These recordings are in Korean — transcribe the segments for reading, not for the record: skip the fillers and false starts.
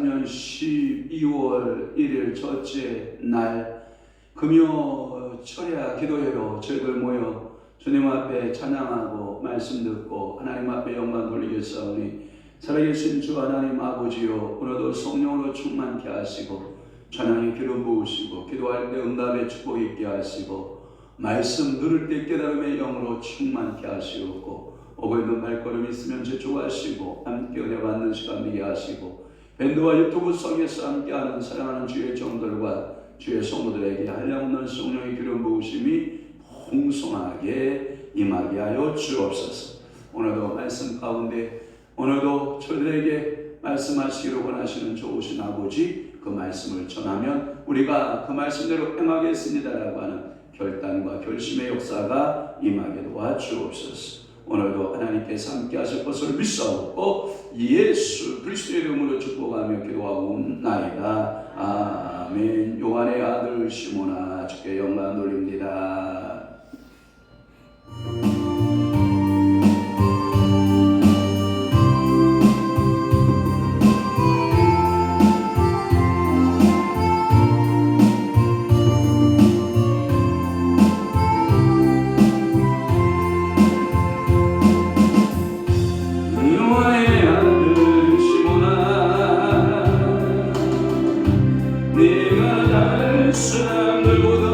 2023년 12월 1일 첫째 날 금요 철야 기도회로 저희들 모여 주님 앞에 찬양하고 말씀 듣고 하나님 앞에 영광 돌리겠사오니 살아계신 주 하나님 아버지요, 오늘도 성령으로 충만케 하시고 찬양의 기름 부으시고 기도할 때 응답의 축복 있게 하시고 말씀 들을 때 깨달음의 영으로 충만케 하시옵고 오고 있는 발걸음 있으면 제초하시고 함께 은혜 받는 시간 되게 하시고 밴드와 유튜브 속에서 함께하는 사랑하는 주의 종들과 주의 성도들에게 한량없는 성령의 기름 부으심이 풍성하게 임하게 하여 주옵소서. 오늘도 말씀 가운데 오늘도 저들에게 말씀하시기를 원하시는 좋으신 아버지, 그 말씀을 전하면 우리가 그 말씀대로 행하겠습니다라고 하는 결단과 결심의 역사가 임하게 도와주옵소서. 오늘도 하나님께서 함께 하실 것을 믿사옵고 예수 그리스도의 이름으로 축복하며 기도하옵나이다. 아멘. 요한의 아들 시몬아, 주께 영광 돌립니다. 사람들보다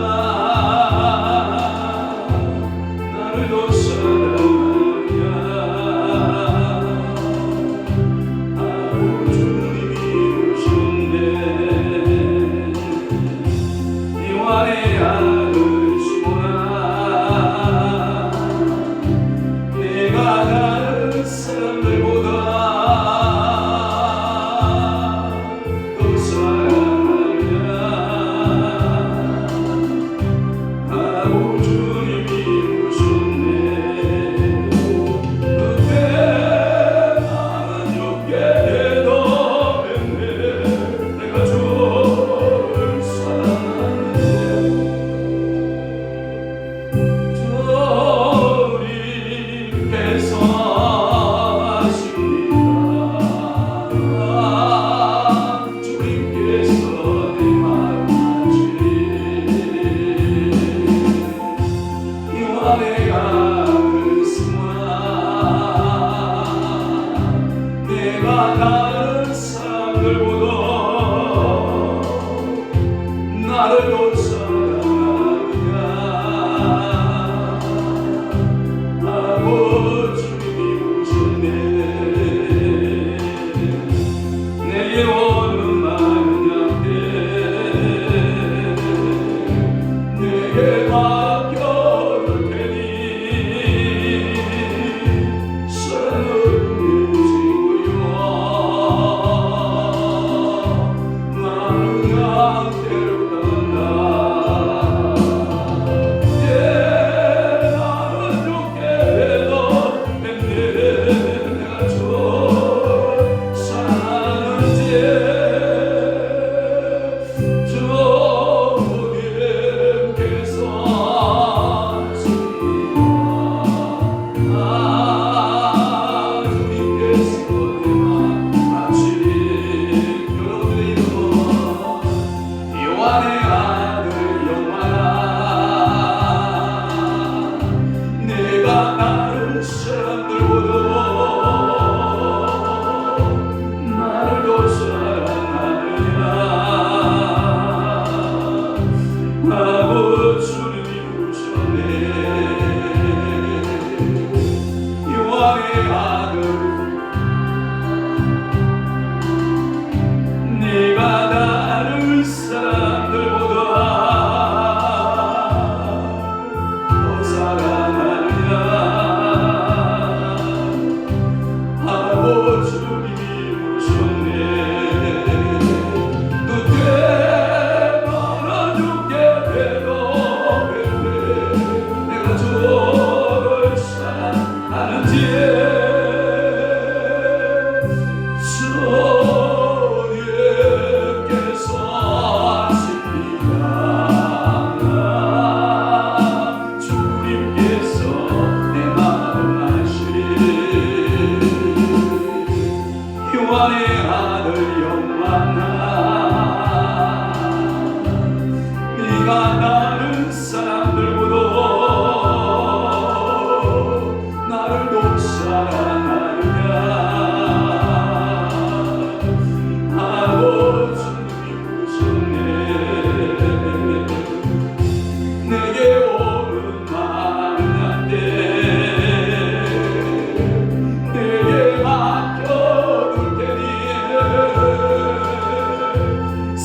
나를 더 사랑하네.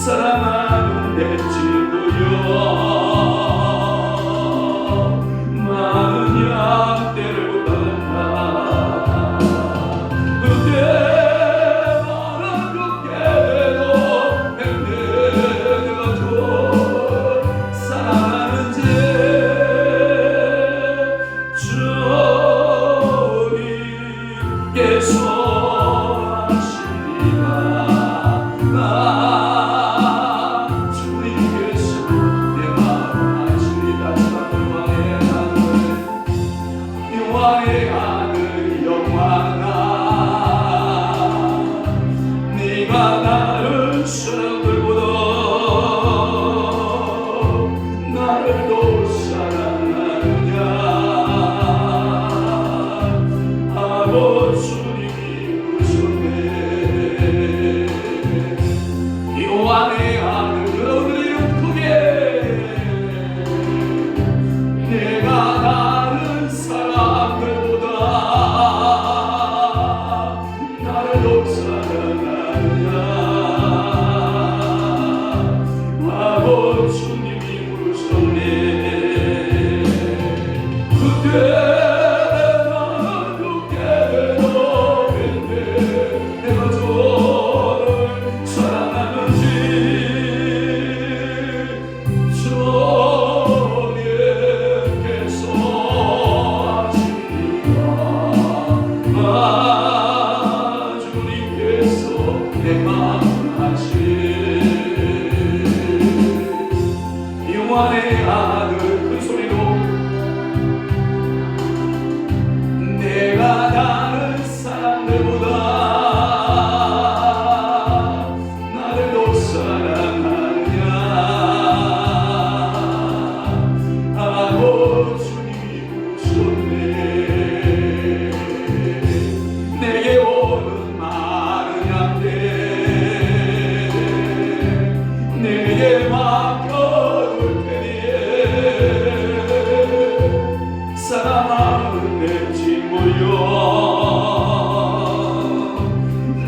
사랑하는 내 친구여 많은 양떼를 떠난다. 그때 나는 죽게 되도 내가 줘 사랑하는 주님께서 영원의 아들 큰 소리로 내가 다른 사람들보다 나를 더 사랑하느냐 하고 주님이 묻혔네. 내게 오는 많은 양떼 내게 맡겨둘 테니 사랑하는 내 친구여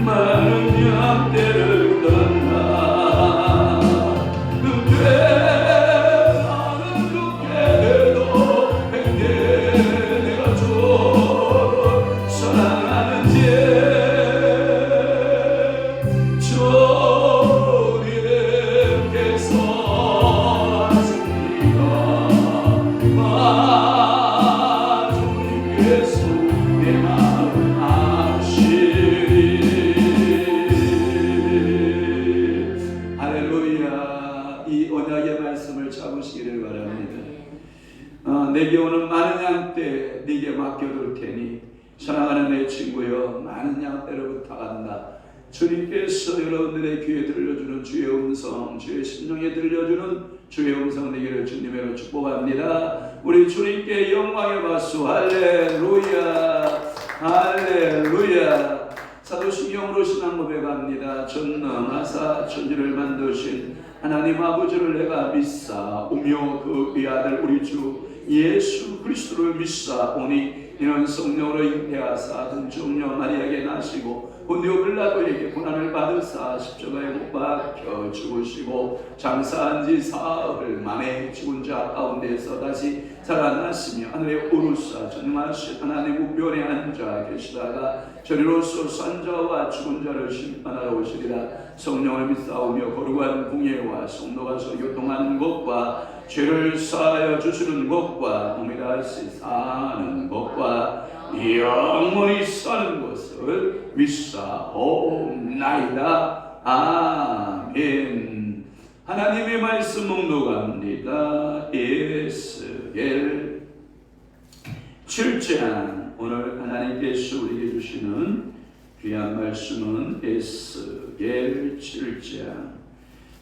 많은 양떼를 떠나 그때 나는 죽게 돼도 행내 내가 줘 사랑하는 제 주님께서 하십니다. 주님께서 내 마음 아시리. 할렐루야. 이 언약의 말씀을 잡으시기를 바랍니다. 내게 오는 많은 양떼 네게 맡겨둘 테니 사랑하는 내 친구여 많은 양떼를 부탁한다. 주님께서 여러분들의 귀에 들려주는 주의 음성, 주의 심령에 들려주는 주의 음성 되기를 주님으로 축복합니다. 우리 주님께 영광의 박수. 할렐루야, 할렐루야. 사도신경으로 신앙 고백합니다. 전능하사 천지를 만드신 하나님 아버지를 내가 믿사오며 그 위아들 우리 주 예수 그리스도를 믿사오니 이는 성령으로 잉태하사 등중녀 마리아에게 나시고 본디오 빌라도에게 고난을 받으사 십자가에 못 박혀 죽으시고 장사한 지 사흘 만에 죽은 자 가운데서 다시 살아나시며 하늘에 오르사 전능하신 하나님 우편에 앉아 계시다가 저리로서 산 자와 죽은 자를 심판하러 오시리라. 성령을 믿사오며 거룩한 궁예와 성도가서 교통하는 것과 죄를 사하여 주시는 것과 몸이 다시 사는 것과 영원히 사는 것을 믿사옵나이다. 아멘. 하나님의 말씀 묵묵합니다. 에스겔 7장. 오늘 하나님께서 우리에게 주시는 귀한 말씀은 에스겔 7장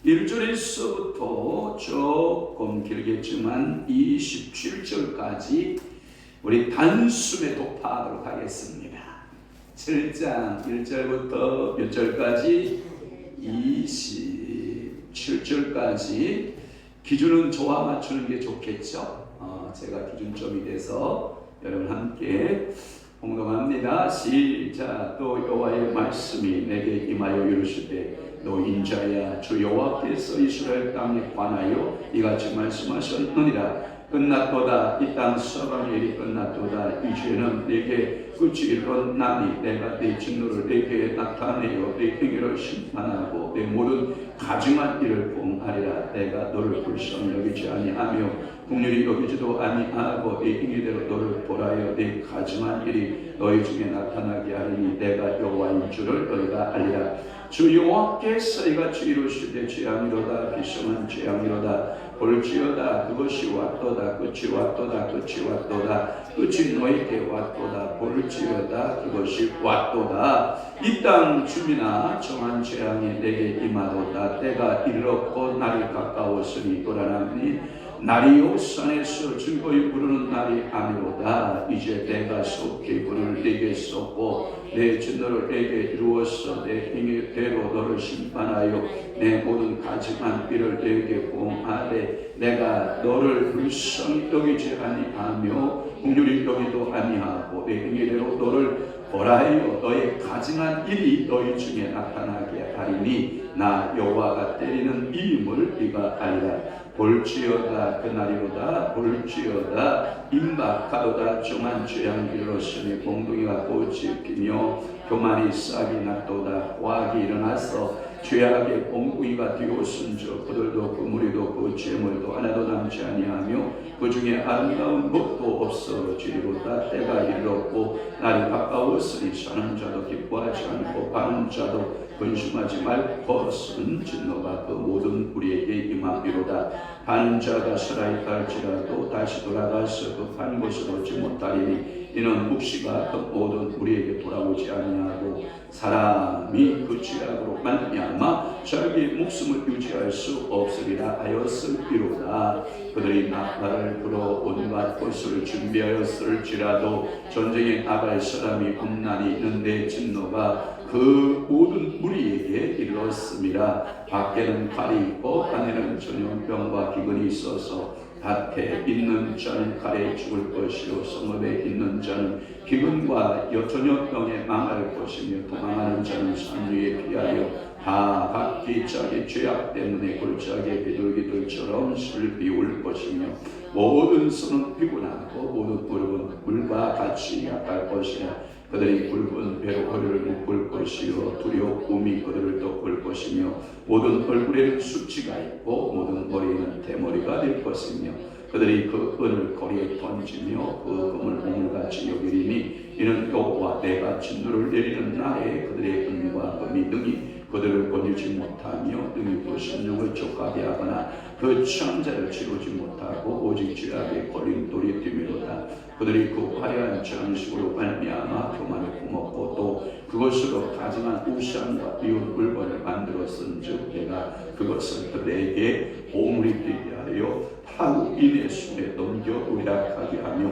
1절에서부터 조금 길겠지만 27절까지 우리 단숨에 독파하도록 하겠습니다. 7장 1절부터 몇 절까지? 27절까지. 기준은 저와 맞추는 게 좋겠죠? 제가 기준점이 돼서 여러분 함께 봉독합니다. 시작. 또 여호와의 말씀이 내게 임하여 이르시되 너도 인자야 주 여호와께서 이스라엘 땅에 관하여 이같이 말씀하셨느니라. 끝났도다. 이 땅 썩어가는 일이 끝났도다. 이제는 내게 끝이 이르렀나니 내가 내 진노를 내게 나타내어 내 행위를 심판하고 내 모든 가증한 일을 봉하리라. 내가 너를 불쌍히 여기지 아니하며 긍휼히 여기지도 아니하고 내 행위대로 너를 벌하여 내 가증한 일이 너희 중에 나타나게 하리니 내가 여호와인 줄을 너희가 알리라. 주 여호와께서 이같이 이루시되 재앙이로다. 비성한 재앙이로다. 볼지어다. 그것이 왔도다. 끝이 왔도다. 끝이 왔도다. 끝이 너에게 왔도다. 볼지어다. 그것이 왔도다. 이 땅 주민아 정한 재앙이 내게 임하도다. 때가 이르렀고 날이 가까웠으니 또라나니 날이 산에서 즐거이 부르는 날이 아니로다. 이제 내가 속히 불을 내게 쏟고 내 진노를 내게 이루어서 내 행위대로 너를 심판하여 내 모든 가증한 일을 내게 봉하되 내가 너를 불쌍히 여기지 아니하며 긍휼히 여기도 아니하고 내 행위대로 너를 벌하여 너의 가증한 일이 너희 중에 나타나게 하리니 나 여호와가 때리는 이임을 네가 알라. 볼지어다. 그날이로다. 볼지어다. 임박하도다. 정한 재앙이 이르렀으니 공동이가 꽃이 피며 교만이 싹이 났도다. 과학이 일어나서 죄악의 공구이가 뒤옷은저 그들도 그 무리도 그 재물도 하나도 남지 아니하며 그 중에 아름다운 것도 없어지리로다. 때가 이르렀고 날이 가까웠으니 사는 자도 기뻐하지 않고 가는 자도 근심하지 말고 벗은 진노가 그 모든 우리에게 임하리로다. 가는 자가 살아있다 할지라도 다시 돌아가서 그 간 곳을 얻지 못하리니 이는 묵시가 그 모든 우리에게 돌아오지 아니하고 사람이 그 죄악으로 말미암아 자기 목숨을 유지할 수 없으리라 하였을이로다. 그들이 나팔을 불어 온갖 것을 준비하였을지라도 전쟁에 나갈 사람이 없나니 이는 내 진노가 그 모든 무리에게 이르렀습니다. 밖에는 칼이 있고 안에는 전염병과 기근이 있어서 밭에 있는 자는 칼에 죽을 것이요 성읍에 있는 자는 기근과 전염병에 망할 것이며 도망하는 자는 산 위에 피하여 다 각기 자기 죄악 때문에 골짜기에 비둘기들처럼 슬비울 것이며 모든 손은 피곤하고 모든 무릎은 물과 같이 약할 것이라. 그들이 굵은 배로 허리를 묶을 것이요 두려움이 그들을 덮을 것이며 모든 얼굴에는 수치가 있고 모든 머리에는 대머리가 될 것이며 그들이 그 은을 거리에 던지며 그 금을 우물같이 여기리니 이는 여호와 내가 진노를 내리는 날에 그들의 은과 금이 능히 그들을 건지지 못하며 능히 그 심령을 족하게 하거나 그 창자를 치르지 못하고 오직 죄악의 걸림돌이 되미로다. 그들이 그 화려한 장식으로 말미암아 교만을 품었고 또 그것으로 가증한 우상과 비운 물건을 만들었은즉 내가 그것을 그들에게 오물이 되게 하여 하루인의 손에 넘겨 의락하게 하며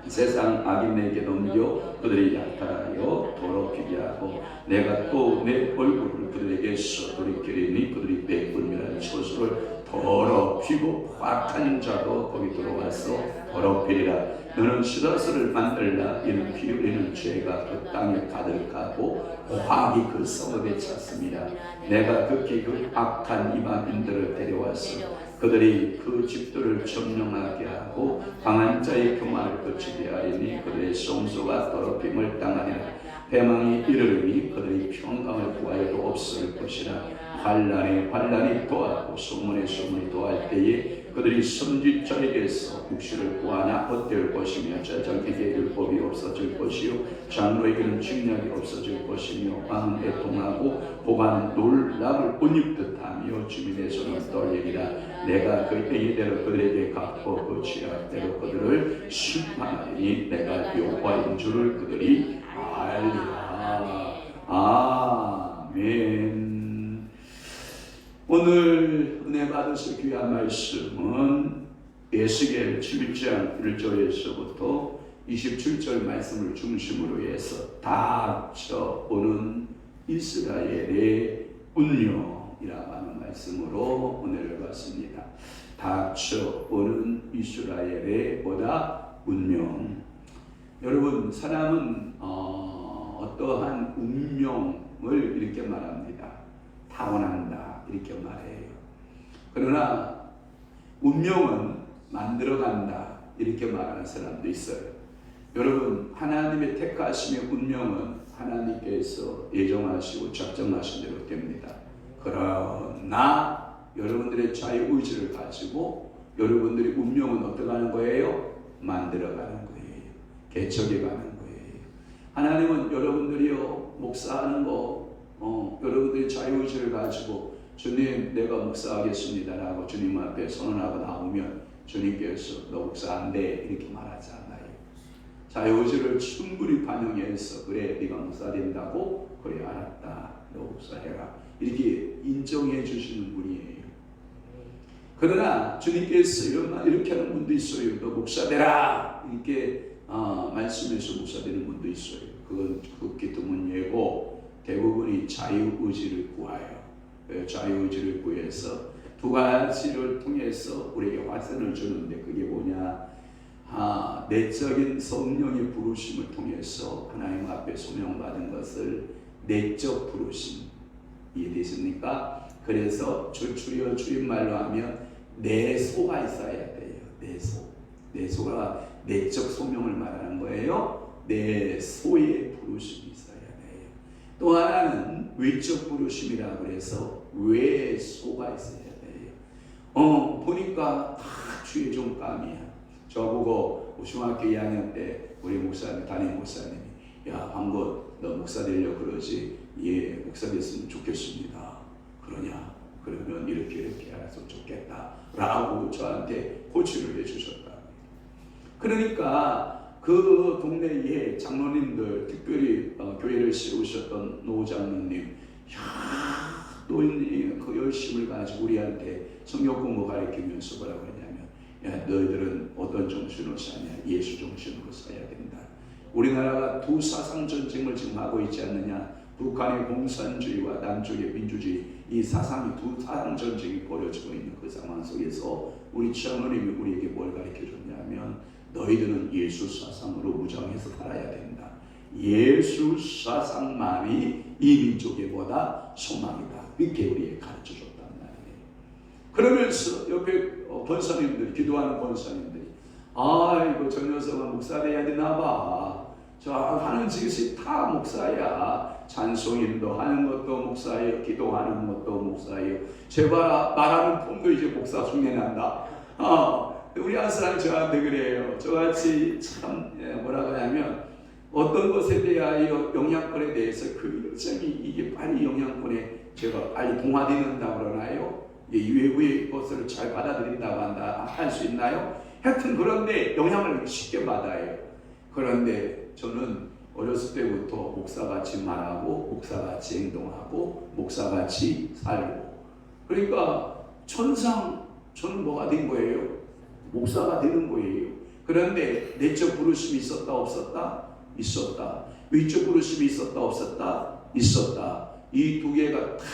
세상 악인에게 넘겨 그들이 약탈하여 더럽히게 하고 내가 또 내 얼굴을 그들에게서 돌이키리니 그들이 베풀이라는 처소를 더럽히고 악한 자도 거기 들어와서 더럽히리라. 너는 시라스를 만들라. 이는 피 흘리는 죄가 그 땅에 가득하고 과학이 그 성읍에 찼습니다. 내가 극히 그 악한 이방인들을 데려와서 그들이 그 집들을 점령하게 하고 강한 자의 교만을 거치게 하리니 그들의 성소가 더럽힘을 당하리라. 패망이 이르르니 그들이 평강을 구하여도 없을 것이라. 환난에 환난이 더하고 소문에 소문이 더할 때에 그들이 선지자에게서 묵시를 구하나 헛될 것이며 제장에게 율법이 없어질 것이요 장로에게는 칙략이 없어질 것이며 왕은 애통하고 보관은 놀랍을 못 입듯하며 주민의 손을 떨리리라. 내가 그 행위대로 그들에게 갚고 그 죄악대로 그들을 심판하리니 내가 여호와인 줄을 그들이 알리라. 아멘. 오늘 은혜 받으실 귀한 말씀은 에스겔 7장 1절에서부터 27절 말씀을 중심으로 해서 닥쳐오는 이스라엘의 운명이라고 하는 말씀으로 은혜를 받습니다. 닥쳐오는 이스라엘의 운명. 여러분, 사람은 어떠한 운명을 이렇게 말합니다. 이렇게 말해요. 그러나 운명은 만들어간다 이렇게 말하는 사람도 있어요. 여러분, 하나님의 택하심의 운명은 하나님께서 예정하시고 작정하신 대로 됩니다. 그러나 여러분들의 자유의지를 가지고 여러분들의 운명은 어떻게 하는 거예요? 만들어가는 거예요. 개척해가는 거예요. 하나님은 여러분들이요 목사하는 거 여러분들의 자유의지를 가지고 주님 내가 목사하겠습니다 라고 주님 앞에 선언하고 나오면 주님께서 너 목사 안 돼 이렇게 말하지 않아요. 자유의지를 충분히 반영해서 그래 네가 목사 된다고 그래 알았다 너 목사해라 이렇게 인정해 주시는 분이에요. 그러나 주님께서 이렇게 하는 분도 있어요. 너 목사 되라 이렇게 말씀해서 목사 되는 분도 있어요. 그건 극히 드문 예고 대부분이 자유의지를 구하여 자유의지를 구해서 두 가지를 통해서 우리에게 화선을 주는데 그게 뭐냐? 내적인 성령의 부르심을 통해서 하나님 앞에 소명받은 것을 내적 부르심 이해되십니까? 그래서 줄임말로 하면 내소가 있어야 돼요. 내소가 내적 소명을 말하는 거예요. 내소의 부르심이 있어야 돼요. 또 하나는 외적 부르심이라고 그래서 외소가 있어야 돼요. 보니까 다 주의 종감이야. 저보고 중학교 2학년 때 우리 목사님, 담임 목사님이 야 한번 너 목사 되려고 그러지? 예, 목사 됐으면 좋겠습니다. 그러냐? 그러면 이렇게 알았으면 좋겠다 라고 저한테 호출을 해주셨다. 그러니까 그 동네에 장로님들 특별히 교회를 세우셨던 노 장로님 또 그 열심을 가지고 우리한테 성경 공부 가르치면서 뭐라고 했냐면 야 너희들은 어떤 정신으로 사냐? 예수 정신으로 살아야 된다. 우리나라가 두 사상 전쟁을 지금 하고 있지 않느냐? 북한의 공산주의와 남쪽의 민주주의 이 사상이 두 사상 전쟁이 벌어지고 있는 그 상황 속에서 우리 장로님이 우리에게 뭘 가르쳐 줬냐면 너희들은 예수 사상으로 무장해서 살아야 된다. 예수 사상만이 이 민족의 뭐다? 소망이다. 이렇게 우리에게 가르쳐 줬단 말이에요. 그러면서 옆에 권사님들 기도하는 권사님들이 아이고 저 녀석은 목사 돼야 되나 봐. 저 하는 짓이 다 목사야. 찬송인도 하는 것도 목사예요. 기도하는 것도 목사예요. 제발 말하는 폼도 이제 목사 흉내 난다. 우리 한 사람이 저한테 그래요. 저같이 참 뭐라고 하냐면 어떤 것에 대하여 영향권에 대해서 그 일정이 이게 빨리 영향권에 제가 빨리 동화되는다고 그러나요? 이 외부의 것을 잘 받아들인다고 한다 할 수 있나요? 하여튼 그런데 영향을 쉽게 받아요. 그런데 저는 어렸을 때부터 목사같이 말하고 목사같이 행동하고 목사같이 살고 그러니까 천상 저는 뭐가 된 거예요? 목사가 되는 거예요. 그런데 내적 부르심이 있었다 없었다? 있었다. 위적 부르심이 있었다 없었다? 있었다. 이 두 개가 탁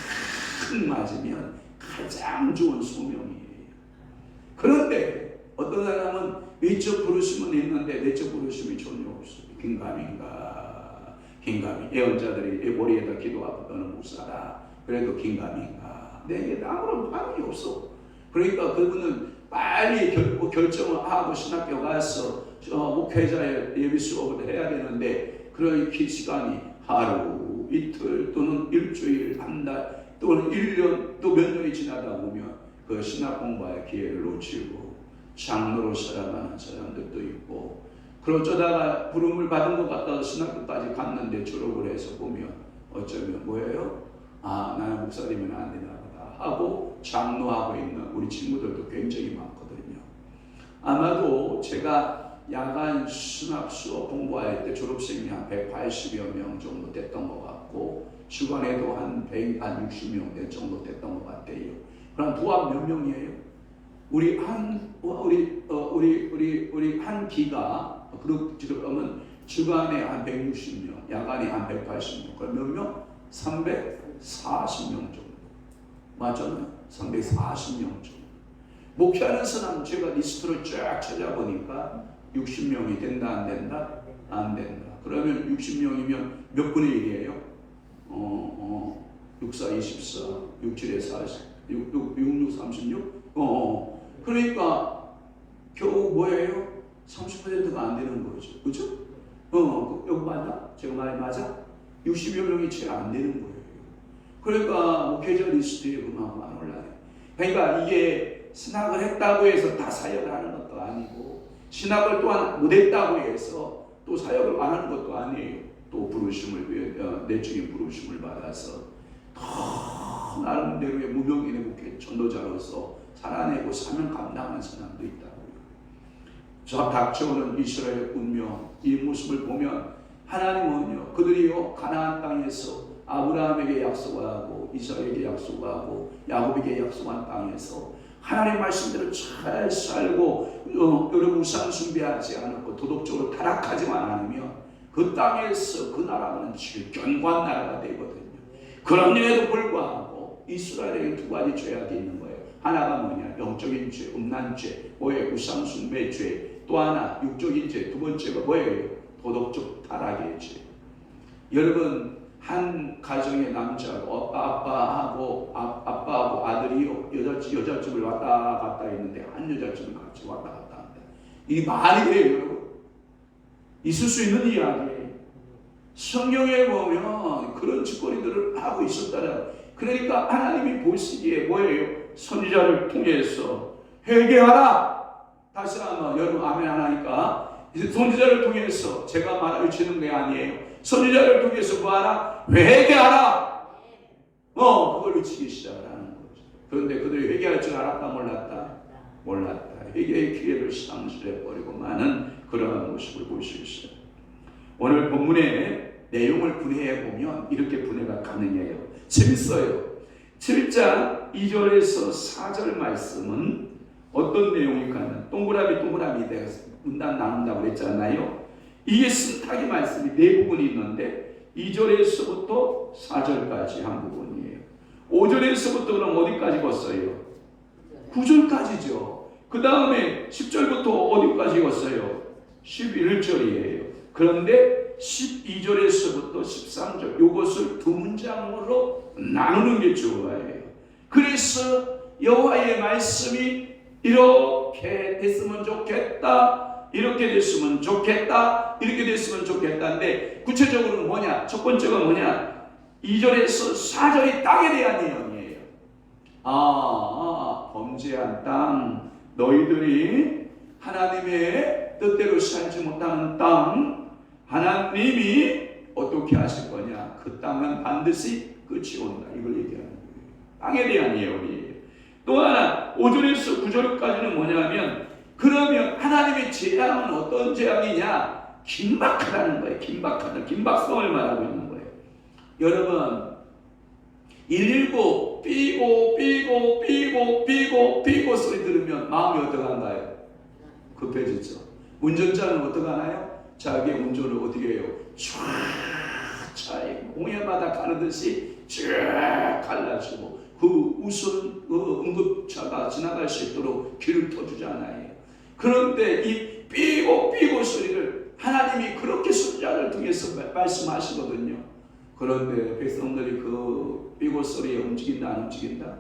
맞으면 가장 좋은 소명이에요. 그런데 어떤 사람은 외적 부르심은 있는데 내적 부르심이 전혀 없어요. 긴가민가 예언자들이 머리에다 기도하고 너는 목사라. 그래도 긴가민가 내게 아무런 반응이 없어. 그러니까 그분은 빨리 결정을 하고 신학교 가서 목회자의 예비 수업을 해야 되는데 그런 시간이 하루, 이틀 또는 일주일, 한 달 또는 1년 또 몇 년이 지나다 보면 그 신학 공부할 기회를 놓치고 장로로 살아가는 사람들도 있고 그러다가 부름을 받은 것 같아서 신학교까지 갔는데 졸업을 해서 보면 어쩌면 뭐예요? 나는 목사 되면 안 되나 보다 하고 장로하고 있는 우리 친구들도 굉장히 많거든요. 아마도 제가 야간 신학 수업 공부할 때 졸업생이 한 180여 명 정도 됐던 것 같고 주간에도 한 160명 정도 됐던 것 같아요. 그럼 부합 몇 명이에요? 우리 한 기가 그러면 주간에 한 160명, 야간에 한 180명. 그럼 몇 명? 340명 정도. 맞잖아요. 340명 정도. 목회하는 사람 제가 리스트를 쫙 찾아보니까 60명이 된다 안 된다? 안 된다. 그러면 60명이면 몇 분의 1이에요? 6, 4, 24, 6, 7에 40. 66, 36? 그러니까 겨우 뭐예요? 30%가 안 되는 거죠. 그죠? 여기 맞나? 제가 말이 맞아? 60여 명이 채 안 되는 거예요. 그러니까 목회자 리스트에 그만만 올라요. 그러니까 이게 신학을 했다고 해서 다 사역을 하는 것도 아니고, 신학을 또한 못했다고 해서 또 사역을 안 하는 것도 아니에요. 또 부르심을, 내적인 부르심을 받아서 더 나름대로의 무명인의 목회 전도자로서 살아내고 사명 감당하는 사람도 있다고요. 저 닥쳐오는 이스라엘 운명, 이 모습을 보면 하나님은요, 그들이요 가나안 땅에서 아브라함에게 약속하고 이삭에게 약속하고 야곱에게 약속한 땅에서 하나님의 말씀대로 잘 살고 여러분 우상 숭배하지 않고 도덕적으로 타락하지만 않으면 그 땅에서 그 나라는 견고한 나라가 되거든요. 그럼에도 불구하고 이스라엘에게 두 가지 죄악이 있는 거예요. 하나가 뭐냐? 영적인 죄, 음란죄, 뭐예요? 우상 숭배 죄. 또 하나 육적인 죄. 두 번째가 뭐예요? 도덕적 타락의 죄. 여러분 한 가정의 남자고 아빠하고 아들이요 여자집을 왔다 갔다 했는데 한 여자집을 같이 왔다 갔다 한다. 이게 말이 돼요, 여러분? 있을 수 있는 이야기예요. 성경에 보면 그런 짓거리들을 하고 있었다는. 그러니까 하나님이 보시기에 뭐예요? 선지자를 통해서 회개하라. 다시 한번 여러분 아멘 하나니까 선지자를 통해서 제가 말해주는 게 아니에요. 선지자를 통해서 뭐하라? 회개하라. 그걸 외치기 시작하는 거죠. 그런데 그들이 회개할 줄 알았다 몰랐다? 몰랐다. 회개의 기회를 상실해버리고 많은 그러한 모습을 볼 수 있어요. 오늘 본문의 내용을 분해해보면 이렇게 분해가 가능해요. 재밌어요. 7장 2절에서 4절 말씀은 어떤 내용일까요? 동그라미 내가 문단 나눈다고 그랬잖아요. 이게 신탁의 말씀이 네 부분이 있는데 2절에서부터 4절까지 한 부분이에요. 5절에서부터 그럼 어디까지 갔어요? 9절까지죠. 그 다음에 10절부터 어디까지 갔어요? 11절이에요. 그런데 12절에서부터 13절 이것을 두 문장으로 나누는 게 좋아요. 그래서 여호와의 말씀이 이렇게 됐으면 좋겠다, 이렇게 됐으면 좋겠다, 이렇게 됐으면 좋겠다인데 구체적으로는 뭐냐? 첫 번째가 뭐냐? 2절에서 4절이 땅에 대한 내용이에요. 범죄한 땅, 너희들이 하나님의 뜻대로 살지 못하는 땅, 하나님이 어떻게 하실 거냐? 그 땅은 반드시 끝이 온다. 이걸 얘기하는 거예요. 땅에 대한 내용이에요. 또 하나 5절에서 9절까지는 뭐냐면 그러면 하나님의 재앙은 어떤 재앙이냐? 긴박하다는 거예요. 긴박성을 말하고 있는 거예요. 여러분 119 삐고 소리 들으면 마음이 어떡한가요? 급해지죠. 운전자는 어떡하나요? 자기의 운전을 어떻게 해요? 촤 공해마다 가르듯이 쫙 갈라지고 그 우선 응급차가 지나갈 수 있도록 길을 터주잖아요. 그런데 이 삐고 소리를 하나님이 그렇게 선지자를 통해서 말씀하시거든요. 그런데 백성들이 그 삐고 소리에 움직인다 안 움직인다?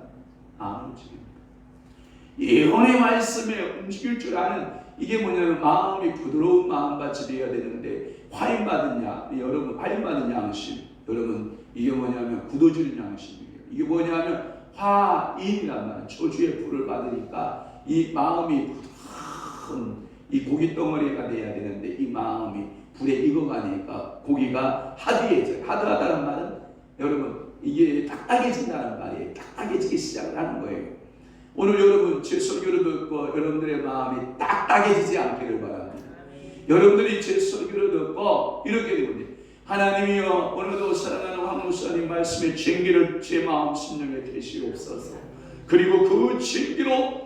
안 움직인다. 예언의 말씀에 움직일 줄 아는 이게 뭐냐면 마음이 부드러운 마음밭이 되어야 되는데 화인받은 여러분 화인받은 양심, 여러분 이게 뭐냐면 굳어지는 양심이에요. 이게 뭐냐면 화인이란 말은 저주의 불을 받으니까 이 마음이 부드러운 이 고기 덩어리가 돼야 되는데 이 마음이 불에 익어가니까 고기가 하드해져요. 하드하다는 말은 여러분 이게 딱딱해진다는 말이에요. 딱딱해지기 시작을 하는 거예요. 오늘 여러분 제 설교를 듣고 여러분들의 마음이 딱딱해지지 않기를 바랍니다. 여러분들이 제 설교를 듣고 이렇게 되거든요. 하나님이여 오늘도 사랑하는 황 목사님 말씀의 쟁기를 제 마음 심령에 대시옵소서. 그리고 그 쟁기로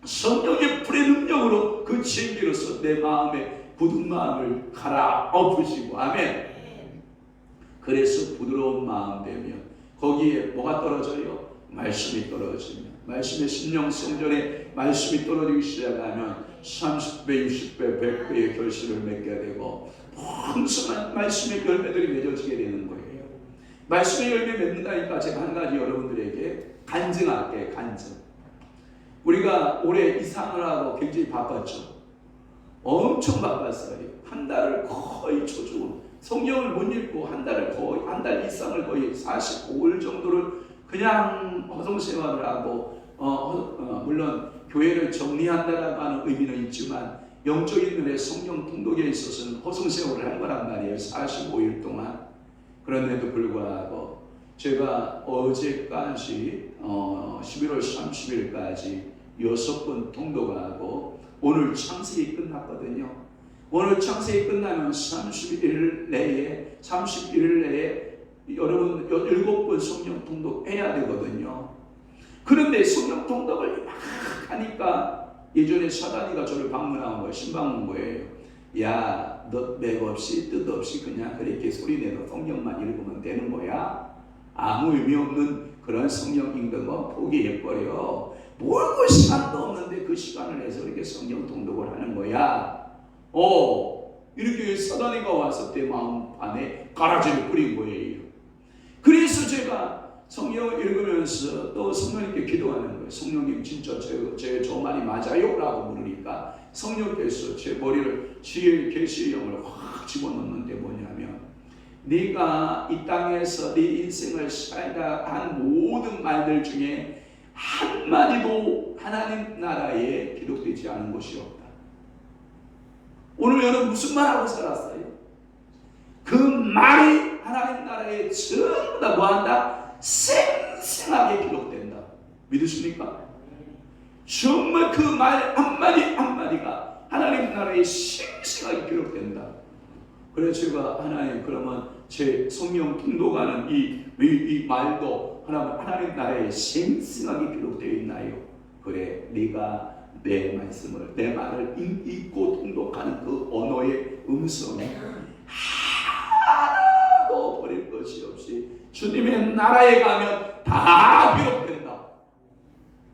성령의 불의 능력으로 그 쟁기로서 내 마음의 굳은 마음을 갈아엎으시고 아멘. 그래서 부드러운 마음 되면 거기에 뭐가 떨어져요? 말씀이 떨어지면 말씀의 심령 성전에 말씀이 떨어지기 시작하면 30배, 60배, 100배의 결실을 맺게 되고 풍성한 말씀의 열매들이 맺어지게 되는 거예요. 말씀의 열매 맺는다니까 제가 한 가지 여러분들에게 간증할게. 간증. 우리가 올해 이상을 하고 굉장히 바빴죠. 엄청 바빴어요. 한 달을 거의 초중 성경을 못 읽고 한 달 이상을 거의 45일 정도를 그냥 허송생활을 하고 물론 교회를 정리한다라고 하는 의미는 있지만 영적인 눈에 성경 통독에 있어서는 허송생활을 한 거란 말이에요. 45일 동안. 그런데도 불구하고 제가 어제까지 11월 30일까지 6번 통독하고 오늘 창세기 끝났거든요. 오늘 창세기 끝나면 31일 내에 여러분 7번 성경 통독해야 되거든요. 그런데 성경 통독을 막 하니까 예전에 사단이가 저를 방문한 거예요. 신방문 거예요. 야, 너 맥없이 뜻없이 그냥 그렇게 소리내서 성경만 읽으면 되는 거야? 아무 의미 없는 그런 성경 읽는 거 포기해버려. 뭘 시간도 없는데 그 시간을 내서 이렇게 성경 통독을 하는 거야. 이렇게 사단이가 와서 내 마음 안에 가라지를 뿌린 거예요. 그래서 제가 성경을 읽으면서 또 성령님께 기도하는 거예요. 성령님 진짜 저 말이 맞아요? 라고 물으니까 성령께서 제 머리를 지혜의 계시의 영을 확 집어넣는데 뭐냐면 네가 이 땅에서 네 인생을 살다 한 모든 말들 중에 한마디도 하나님 나라에 기록되지 않은 것이 없다. 오늘 여러분 무슨 말하고 살았어요? 그 말이 하나님 나라에 전부 다 뭐한다? 생생하게 기록된다. 믿으십니까? 정말 그 말 한마디 한마디가 하나님 나라에 생생하게 기록된다. 그래서 제가 하나님 그러면 제 성령 통독하는 이 말도 하나님 나라에 생생하게 기록되어 있나요? 그래, 네가 내 말씀을 내 말을 읽고 통독하는 그 언어의 음성이 하나도 버릴 것이 없이 주님의 나라에 가면 다 기록된다.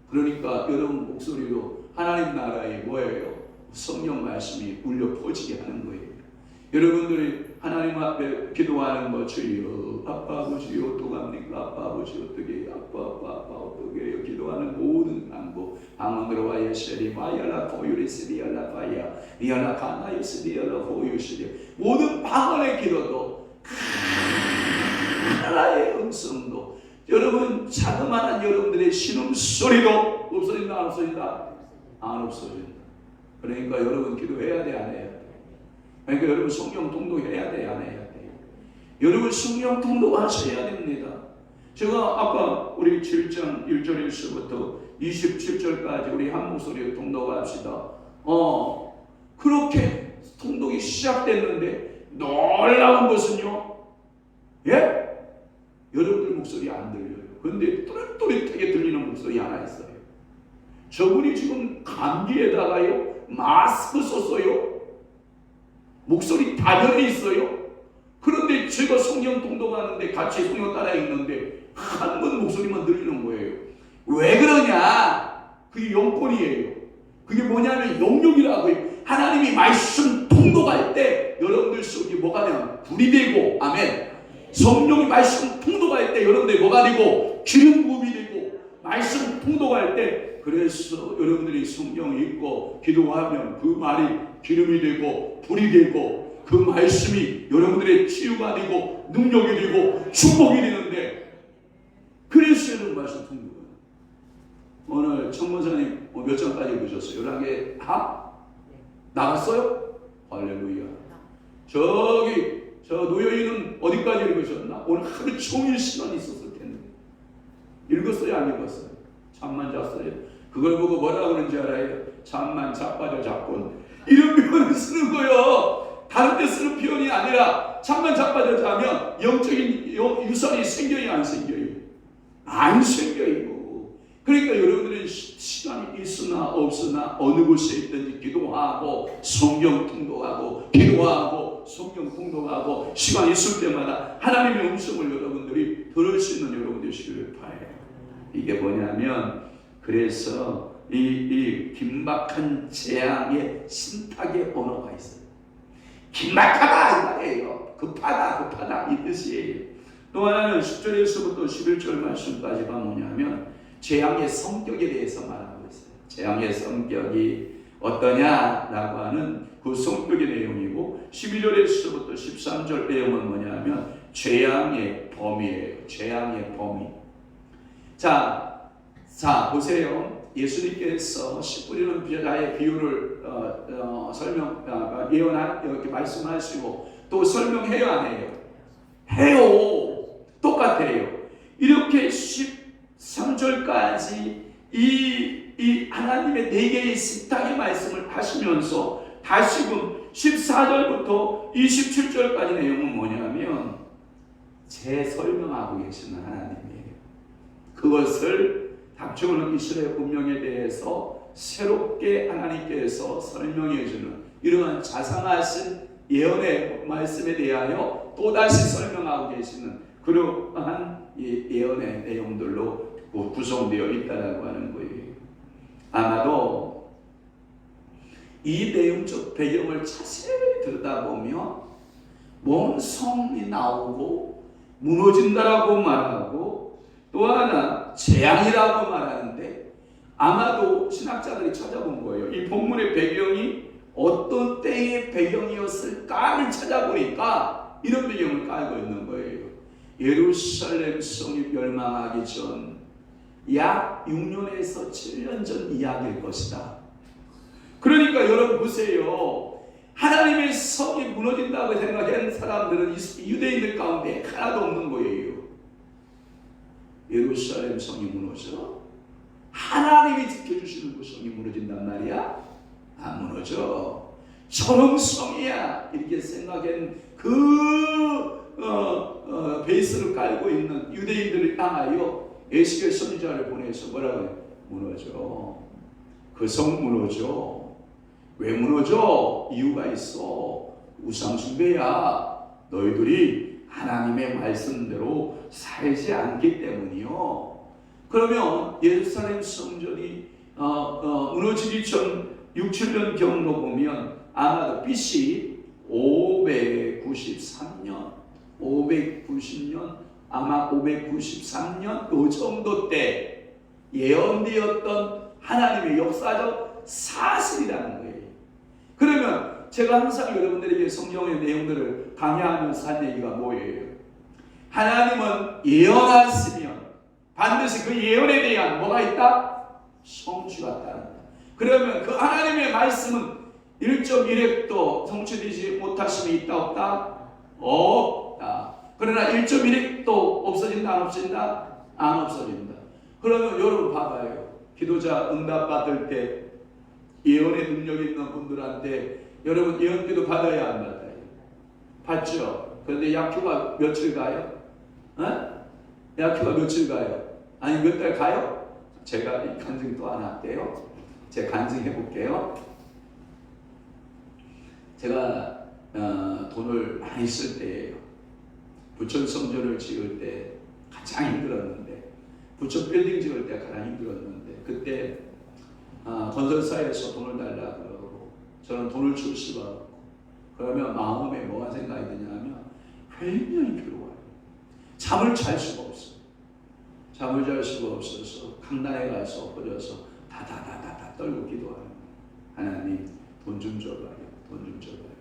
그러니까 여러분 목소리로 하나님 나라에 뭐예요? 성령 말씀이 울려 퍼지게 하는 거예요. 여러분들이 하나님 앞에 기도하는 거 주여 아빠 아버지요 어떡합니까? 아빠 아버지 어떻게 아빠 어떻게 해요? 기도하는 모든 방언으로 와야 쉐리 마야라 포유리스리알라 파야 리알라 카나유스리알라 포유시리 모든 방언의 기도도 하나의 음성도 여러분 자그마한 여러분들의 신음소리도 없어진다 안 없어진다? 안 없어진다. 그러니까 여러분 기도해야 돼 안 해야 돼? 그러니까 여러분 성경 통독해야 돼 안 해야 돼? 여러분 성경 통독하셔야 됩니다. 제가 아까 우리 7장 1절에서부터 27절까지 우리 한 목소리로 통독합시다. 그렇게 통독이 시작됐는데 놀라운 것은요, 예? 여러분들 목소리 안 들려요. 그런데 또렷하게 들리는 목소리 하나 있어요. 저분이 지금 감기에다가요 마스크 썼어요. 목소리 다변해 있어요. 그런데 제가 성경 통독하는데 같이 성경 따라 읽는데 한 번 목소리만 들리는 거예요. 왜 그러냐? 그게 영권이에요. 그게 뭐냐면 영역이라고요. 하나님이 말씀 통독할 때 여러분들 속에 뭐가 되면 불이 되고, 아멘. 성령이 말씀 통독할 때 여러분들이 뭐가 되고 기름 부음이 되고, 말씀 통독할 때 그래서 여러분들이 성경 읽고 기도하면 그 말이 기름이 되고 불이 되고 그 말씀이 여러분들의 치유가 되고 능력이 되고 축복이 되는데, 그래서 여러분 말씀 통독해요. 오늘 청문사님 몇 장까지 보셨어요? 11개 다? 나갔어요? 할렐루야. 저 노여인은 어디까지 읽으셨나? 오늘 하루 종일 시간이 있었을 텐데 읽었어요? 안 읽었어요? 잠만 잤어요? 그걸 보고 뭐라 그러는지 알아요? 잠만 자빠져 잤군. 이런 표현을 쓰는 거예요. 다른 데 쓰는 표현이 아니라 잠만 자빠져 자면 영적인 유산이 생겨요? 안 생겨요? 안 생겨요. 그러니까 여러분들은 시간이 있으나 없으나 어느 곳에 있든지 기도하고 성경 통독하고 기도하고 성경 통독하고 시간 있을 때마다 하나님의 음성을 여러분들이 들을 수 있는 여러분들이 되시기를 바라요. 이게 뭐냐면 그래서 이 긴박한 재앙의 신탁의 언어가 있어요. 긴박하다 이 말이에요. 급하다 이 뜻이에요. 또 하나는 10절에서부터 11절 말씀까지가 뭐냐면 재앙의 성격에 대해서 말하고 있어요. 재앙의 성격이 어떠냐라고 하는 그 성격의 내용이고 12절에서부터 13절 내용은 뭐냐면 재앙의 범위예요. 재앙의 범위. 자 보세요. 예수님께서 씨 뿌리는 부자의 비유를 예언한 이렇게 말씀하시고 또 설명해요, 안 해요? 해요. 똑같아요. 이렇게 13절까지 이 하나님의 4개의 식탁의 말씀을 하시면서 다시금 14절부터 27절까지 내용은 뭐냐면 재설명하고 계시는 하나님이에요. 그것을 닥쳐오는 이스라엘 운명에 대해서 새롭게 하나님께서 설명해주는 이러한 자상하신 예언의 말씀에 대하여 또다시 설명하고 계시는 그러한 예언의 내용들로 구성되어 있다고 하는 거예요. 아마도 이 내용적 배경을 자세히 들여다보면 먼 성이 나오고 무너진다라고 말하고 또 하나 재앙이라고 말하는데 아마도 신학자들이 찾아본 거예요. 이 본문의 배경이 어떤 때의 배경이었을까를 찾아보니까 이런 배경을 깔고 있는 거예요. 예루살렘 성이 멸망하기 전 약 6년에서 7년 전 이야기일 것이다. 그러니까 여러분 보세요. 하나님의 성이 무너진다고 생각한 사람들은 유대인들 가운데 하나도 없는 거예요. 예루살렘 성이 무너져? 하나님이 지켜주시는 그 성이 무너진단 말이야? 안 무너져. 저런 성이야. 이렇게 생각한 베이스를 깔고 있는 유대인들을 향하여 에스겔 선지자를 보내서 뭐라고 해요? 무너져. 그 성 무너져. 왜 무너져? 이유가 있어. 우상 숭배야. 너희들이 하나님의 말씀대로 살지 않기 때문이요. 그러면 예루살렘 성전이 무너지기 전 6, 7년 경로 보면 아마도 BC 593년, 590년, 아마 593년 그 정도 때 예언되었던 하나님의 역사적 사실이라는 거예요. 그러면 제가 항상 여러분들에게 성경의 내용들을 강의하면서 한 얘기가 뭐예요? 하나님은 예언하시면 반드시 그 예언에 대한 뭐가 있다? 성취가 있다. 그러면 그 하나님의 말씀은 1.1핵도 성취되지 못하심이 있다 없다? 없다. 그러나 1.1핵도 없어진다 안 없어진다? 안 없어진다. 그러면 여러분 봐봐요. 기도자 응답받을 때 예언의 능력이 있는 분들한테 여러분 예언기도 받아야 안 받아요? 받죠. 그런데 약효가 며칠 가요? 약효가 며칠 가요? 아니 몇 달 가요? 제가 이 간증 또 하나 할게요. 제가 간증해 볼게요. 제가 돈을 많이 쓸 때예요. 부천 성전을 지을 때 가장 힘들었는데, 부천 빌딩 지을 때 가장 힘들었는데, 그때 건설사에서 돈을 달라고 그러고 저는 돈을 줄 수가 없고, 그러면 마음에 뭐가 생각이 드냐면 굉장히 괴로워요. 잠을 잘 수가 없어요. 잠을 잘 수가 없어서 강단에 가서 엎어져서 다다다다다 떨고 기도하는 거예요. 하나님 돈 좀 줘봐요. 돈 좀 줘봐요.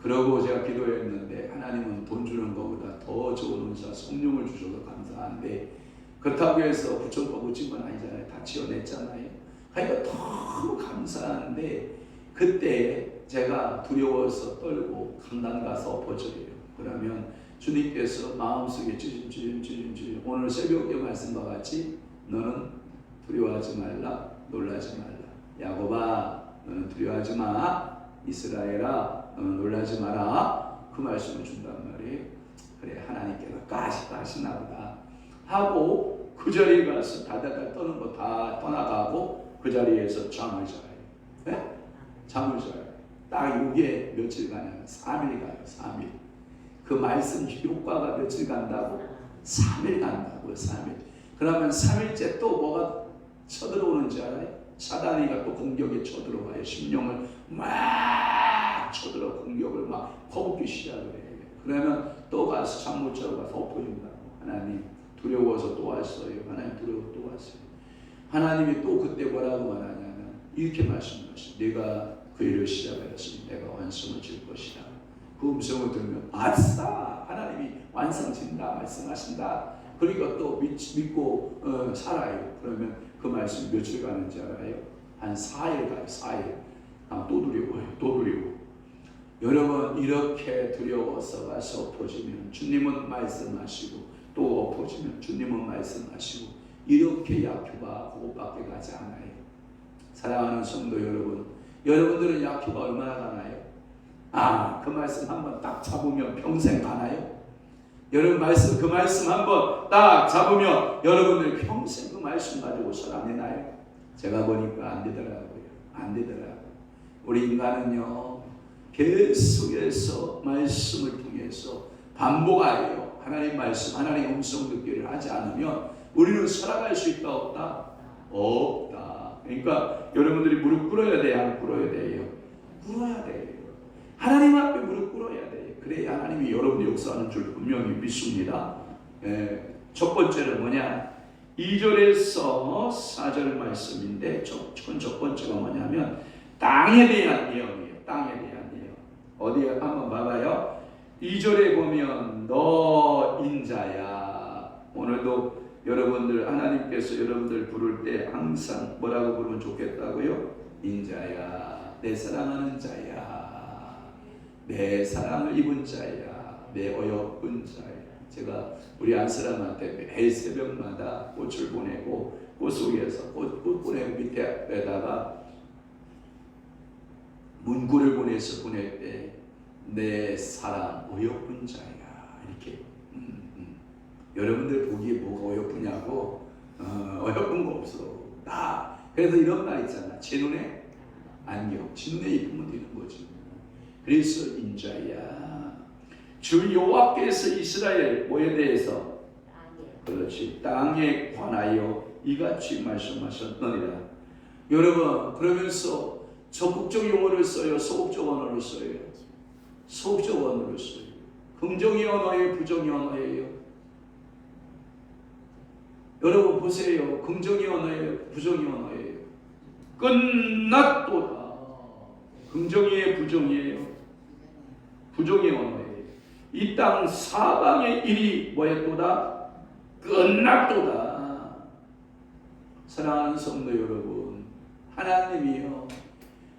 그러고 제가 기도했는데 하나님은 돈 주는 것보다 더 좋은 은사 성령을 주셔서 감사한데 그렇다고 해서 부천 거 묻힌 건 아니잖아요. 다 지어냈잖아요. 그러니까 너무 감사한데 그때 제가 두려워서 떨고 강단 가서 엎어져요. 그러면 주님께서 마음속에 찌짐 오늘 새벽에 말씀과 같이 너는 두려워하지 말라, 놀라지 말라. 야곱아 너는 두려워하지 마. 이스라엘아 너는 놀라지 마라. 그 말씀을 준단 말이에요. 그래 하나님께서 가시나 보다 하고 그 자리에 가서 다다다 떠는 거 다 떠나가고 그 자리에서 잠을 자요. 네? 잠을 자요. 딱 이게 며칠 가냐면 3일 가요. 3일. 그 말씀 효과가 며칠 간다고? 3일 간다고. 3일. 그러면 3일째 또 뭐가 쳐들어오는지 알아요? 사단이가 또 공격에 쳐들어와요. 심령을 막 쳐들어 공격을 막 퍼붓기 시작을 해요. 그러면 또 가서 잠 못 자고 가서 엎어진다고. 하나님 두려워서 또 왔어요. 하나님 두려워 또 왔어요. 하나님이 또 그때 뭐라고 말하냐면 이렇게 말씀하시죠. 내가 그 일을 시작하였으니 내가 완성을 질 것이다. 그 음성을 들으면 아싸! 하나님이 완성진다 말씀하신다. 그러니까 또 믿고 살아요. 그러면 그 말씀 며칠 가는지 알아요? 한 4일 가요. 4일. 또 두려워요. 또 두려워. 여러분 이렇게 두려워서 가서 엎어지면 주님은 말씀하시고 또 엎어지면 주님은 말씀하시고 이렇게 약효가 그것밖에 가지 않아요. 사랑하는 성도 여러분, 여러분들은 약효가 얼마나 가나요? 그 말씀 한번 딱 잡으면 평생 가나요? 여러분 그 말씀 한번 딱 잡으면 여러분들 평생 그 말씀 가지고 살아내나요? 제가 보니까 안 되더라고요. 안 되더라고요. 우리 인간은요 계속해서 말씀을 통해서 반복하여 하나님 말씀, 하나님 음성 듣기를 하지 않으면 우리는 살아갈 수 있다 없다? 없다. 그러니까 여러분들이 무릎 꿇어야 돼요? 안 꿇어야 돼요? 꿇어야 돼요. 하나님 앞에 무릎 꿇어야 돼요. 그래야 하나님이 여러분의 역사하는 줄 분명히 믿습니다. 첫 번째는 뭐냐? 2절에서 4절 말씀인데 첫 번째가 뭐냐면 땅에 대한 예언이에요. 땅에 대한 예언. 어디에 한번 봐봐요. 2절에 보면 너 인자야. 오늘도 여러분들 하나님께서 여러분들 부를 때 항상 뭐라고 부르면 좋겠다고요? 인자야. 내 사랑하는 자야. 내 사랑을 입은 자야. 내 어여쁜 자야. 제가 우리 안사람한테 매일 새벽마다 꽃을 보내고 꽃 속에서 꽃 보내고 밑에다가 문구를 보내서 보낼 때 내 사랑 어여쁜 자야 이렇게 여러분들 보기에 뭐가 어여쁘냐고 어여쁜 거 없어 나 그래서 이런 말 있잖아 제 눈에 안경 제 눈에 입으면 되는 거지 그래서 인자야 주 여호와께서 이스라엘 뭐에 대해서 그렇지 땅에 관하여 이같이 말씀하셨느니라 여러분 그러면서 적극적 용어를 써요 소극적 언어를 써요 소극적 언어를 써요 긍정의 언어예요 부정의 언어예요 여러분 보세요 긍정의 언어예요 부정의 언어예요 끝났도다 긍정이에요 부정이에요 부정의 언어예요 이 땅 사방의 일이 뭐였도다 끝났도다 사랑하는 성도 여러분 하나님이요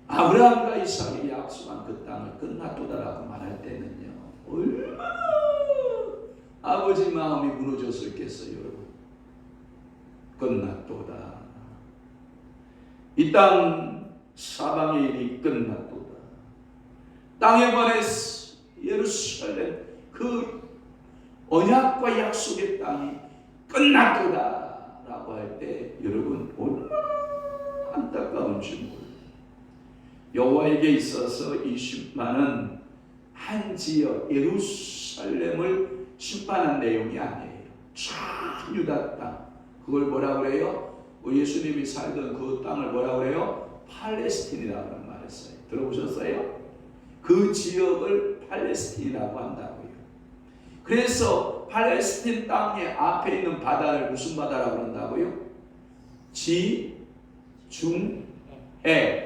아브라함과 이삭에게 약속한 그 땅을 끝났도다라고 말할 때는요 얼마나 아버지 마음이 무너졌을겠어요 여러분 끝났도다 이 땅 사방의 일이 끝났도다 땅에 관해서 예루살렘 그 언약과 약속의 땅이 끝났도다 라고 할 때 여러분 얼마나 안타까운지 몰라요 여호와에게 있어서 이 심판은 한 지역 예루살렘을 심판한 내용이 아니에요. 전 유다 땅 그걸 뭐라 그래요? 예수님이 살던 그 땅을 뭐라 그래요? 팔레스틴이라고 말했어요. 들어보셨어요? 그 지역을 팔레스틴이라고 한다고요. 그래서 팔레스틴 땅의 앞에 있는 바다를 무슨 바다라고 그런다고요? 지, 중, 해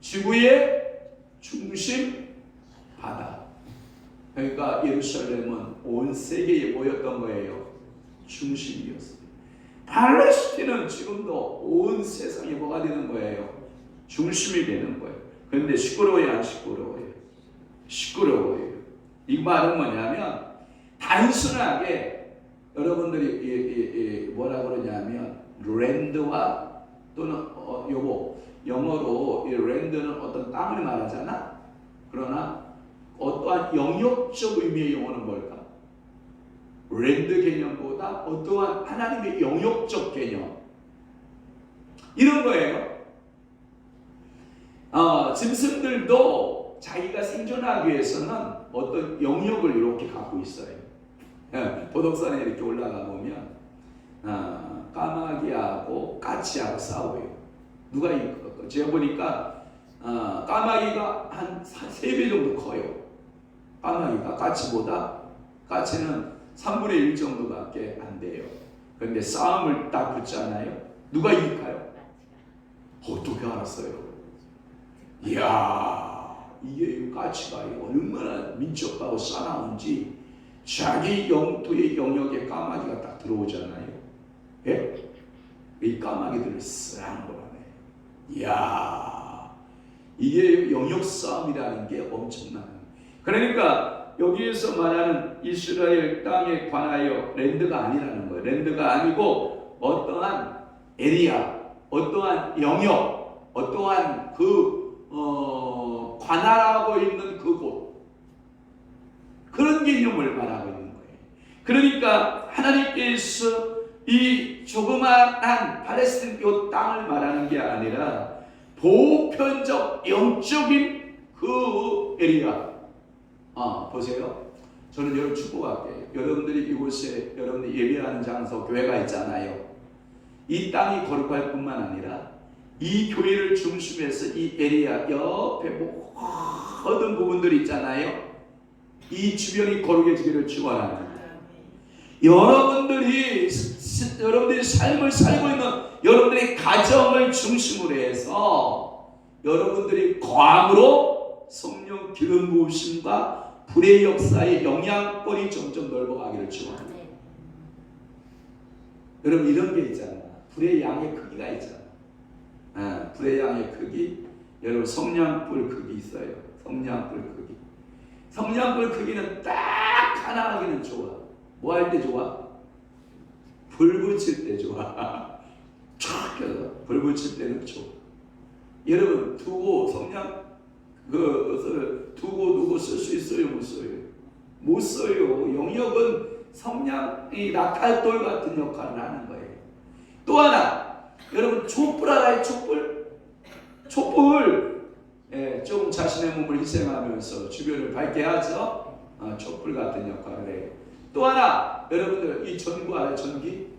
지구의 중심 바다. 그러니까 예루살렘은 온 세계에 모였던 거예요. 중심이었어요. 팔레스틴은 지금도 온 세상에 뭐가 되는 거예요? 중심이 되는 거예요. 그런데 시끄러워요, 안 시끄러워요? 시끄러워요. 이 말은 뭐냐면 단순하게 여러분들이 뭐라 그러냐면 랜드와 또는 영어로 이 랜드는 어떤 땅을 말하잖아. 그러나 어떠한 영역적 의미의 용어는 뭘까? 랜드 개념보다 어떠한 하나님의 영역적 개념 이런 거예요. 짐승들도 자기가 생존하기 위해서는 어떤 영역을 이렇게 갖고 있어요. 보덕산에 이렇게 올라가 보면 까마귀하고 까치하고 싸워요. 누가 이길까? 제가 보니까 까마귀가 한 3배 정도 커요. 까마귀가 까치보다 까치는 3분의 1 정도밖에 안 돼요. 그런데 싸움을 딱 붙잖아요. 누가 이길까요? 어떻게 알았어요? 이야, 이게 가치가 얼마나 민첩하고 싸나운지 자기 영토의 영역에 까마귀가 딱 들어오잖아요. 예? 이 까마귀들을 쓱 몰아내. 이야, 이게 영역 싸움이라는 게 엄청나요. 그러니까 여기에서 말하는 이스라엘 땅에 관하여 랜드가 아니라는 거예요. 랜드가 아니고 어떠한 에리아, 어떠한 영역, 어떠한 관할하고 있는 그곳, 그런 개념을 말하고 있는 거예요. 그러니까 하나님께서 이 조그마한 팔레스틴 요 땅을 말하는 게 아니라 보편적 영적인 그 에리아. 보세요. 저는 여러분 축복할게요. 여러분들이 이곳에 여러분들이 예배하는 장소 교회가 있잖아요. 이 땅이 거룩할 뿐만 아니라 이 교회를 중심해서 이 에리아 옆에 모든 부분들이 있잖아요. 이 주변이 거룩해지기를 축원합니다. 여러분들이 삶을 살고 있는 여러분들의 가정을 중심으로 해서 여러분들이 거함으로 성령 기름 부으심과 불의 역사의 영향권이 점점 넓어가기를 축원합니다. 여러분 이런 게 있잖아. 불의 양의 크기가 있잖아. 불의 양의 크기, 여러분 성냥불 크기 있어요. 성냥불 크기. 성냥불 크기는 딱 하나 하기는 좋아. 뭐 할 때 좋아? 불 붙일 때 좋아. 촥 껴서 불 붙일 때는 좋아. 여러분 두고 성냥 두고 쓸 수 있어요? 못 써요? 못 써요. 영역은 성냥이 낙탈돌 같은 역할을 하는 거예요. 또 하나, 여러분 촛불 알아요? 촛불. 좀 자신의 몸을 희생하면서 주변을 밝게 하죠. 촛불 같은 역할을 해요. 또 하나, 여러분들 이 전구 알아요? 전기는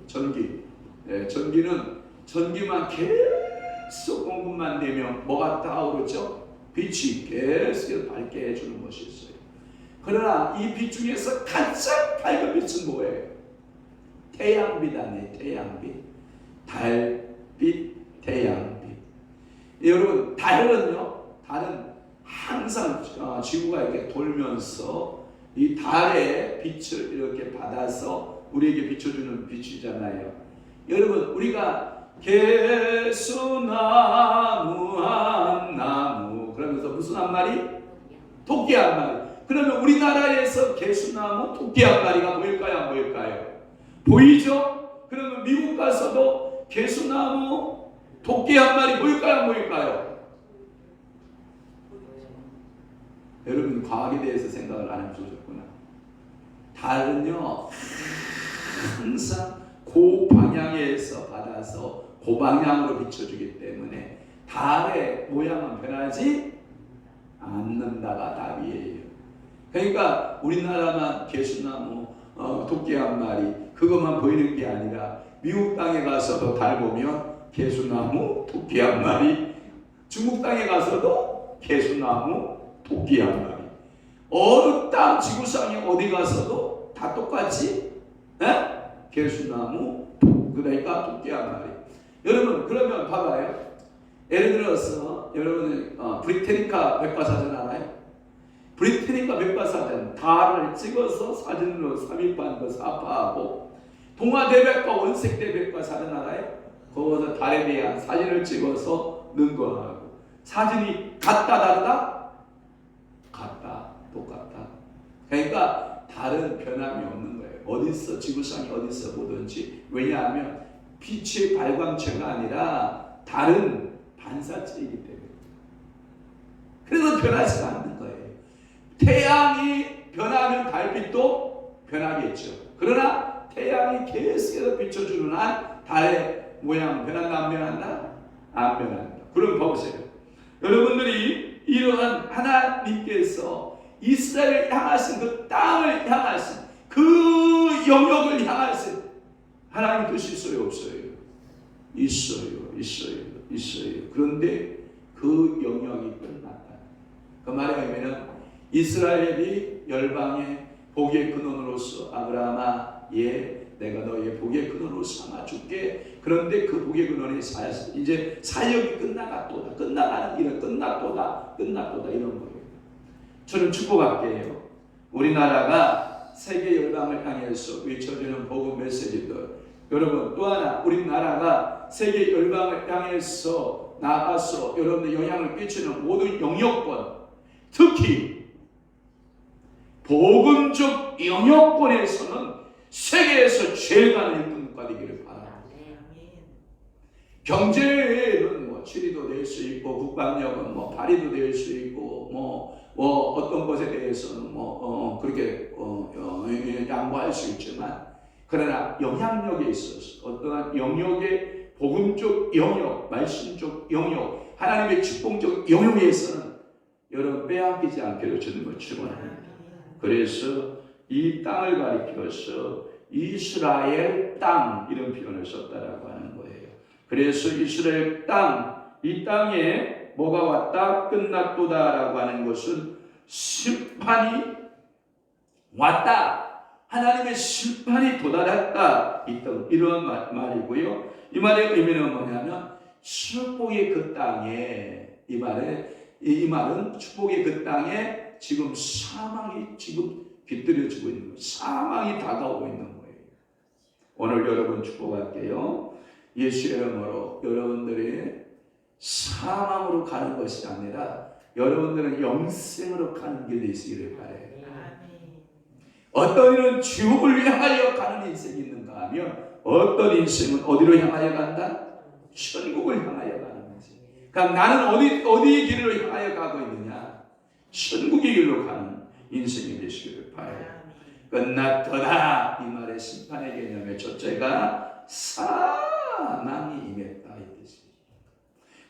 계속 공급만 되면 뭐가 타오르죠? 빛이 계속 밝게 해주는 것이 있어요. 그러나 이 빛 중에서 가장 밝은 빛은 뭐예요? 태양빛. 달빛, 태양빛. 여러분 달은 항상 지구가 이렇게 돌면서 이 달의 빛을 이렇게 받아서 우리에게 비춰주는 빛이잖아요. 여러분 우리가 개수나무 한 나무 그러면서 무슨 한 마리? 토끼 한 마리. 그러면 우리나라에서 개수나무 토끼 한 마리가 보일까요? 안 보일까요? 보이죠? 그러면 미국 가서도 개수나무 토끼 한 마리 보일까요? 안 보일까요? 여러분 과학에 대해서 생각을 안 해보셨구나. 달은요 항상 그 방향에서 받아서 그 방향으로 비춰주기 때문에 달의 모양은 변하지 않는다가 답이에요. 그러니까 우리나라만 개수나무 토끼 한 마리 그것만 보이는 게 아니라 미국 땅에 가서도 달 보면 개수나무 토끼 한 마리, 중국 땅에 가서도 개수나무 토끼 한 마리. 어느 땅 지구상에 어디 가서도 다 똑같이 개수나무 그러니까 토끼 한 마리. 여러분 그러면 봐봐요. 예를 들어서 여러분 브리테니카 백과사전 알아요? 브리테니카 백과사전 달을 찍어서 사진으로 삽입한 거 사파하고 동아대백과 원색대백과사전 알아요? 거기서 달에 대한 사진을 찍어서 넣은 거하고 사진이 같다 다르다? 같다 똑같다. 그러니까 달은 변함이 없는 거예요. 어디서 지구상이 어디서 보든지. 왜냐하면 빛의 발광체가 아니라 달은 반사체이기 때문에. 그래서 변하지 않는 거예요. 태양이 변하면 달빛도 변하겠죠. 그러나 태양이 계속해서 비춰주는 한 달의 모양 변한다 안 변한다? 안 변한다. 그럼 봐보세요. 여러분들이 이러한 하나님께서 이스라엘을 향하신 그 땅을 향하신 그 영역을 향하신 하나님 뜻이 있어요 없어요? 있어요. 그런데 그 영역이 끝났다. 그 말에 의하면 이스라엘이 열방의 복의 근원으로서 아브라함아 내가 너의 복의 근원으로 삼아줄게. 그런데 그 복의 근원이 이제 사역이 끝나갔도다. 끝나가는 일은 끝났도다 이런 거예요. 저는 축복할게요. 우리나라가 세계 열방을 향해서 외쳐주는 복음 메시지들. 여러분 또 하나 우리나라가 세계 열방을 향해서 나가서 여러분들 영향을 끼치는 모든 영역권, 특히 복음적 영역권에서는 세계에서 제일 많은 1등국가 되기를 바랍니다. 경제는 뭐 7위도 될 수 있고 국방력은 뭐 8위도 될 수 있고 뭐 어떤 것에 대해서는 그렇게 양보할 수 있지만, 그러나 영향력에 있어서 어떠한 영역의 복음적 영역, 말씀적 영역, 하나님의 축복적 영역에서는 여러분 빼앗기지 않기를 주님을 축원합니다. 그래서 이 땅을 가리켜서 이스라엘 땅 이런 표현을 썼다라고 하는 거예요. 그래서 이스라엘 땅, 이 땅에 뭐가 왔다? 끝났도다라고 하는 것은 심판이 왔다. 하나님의 심판이 도달했다. 이런 말이고요. 이 말의 의미는 뭐냐면 축복의 그 땅에, 이 말은 축복의 그 땅에 지금 사망이 지금 깃들여지고 있는 거예요. 사망이 다가오고 있는 거예요. 오늘 여러분 축복할게요. 예수의 이름으로 여러분들이 사망으로 가는 것이 아니라 여러분들은 영생으로 가는 길이 있으기를 바라요. 어떤 이는 지옥을 향하여 가는 인생이 있는가 하면 어떤 인생은 어디로 향하여 간다? 천국을 향하여 가는 인생. 그러니까 나는 어디의 길을 향하여 가고 있느냐? 천국의 길로 가는 인생이 되시기를 바라요. 끝났도다 이 말의 심판의 개념의 첫째가 사망이 임했다 이 뜻이에요.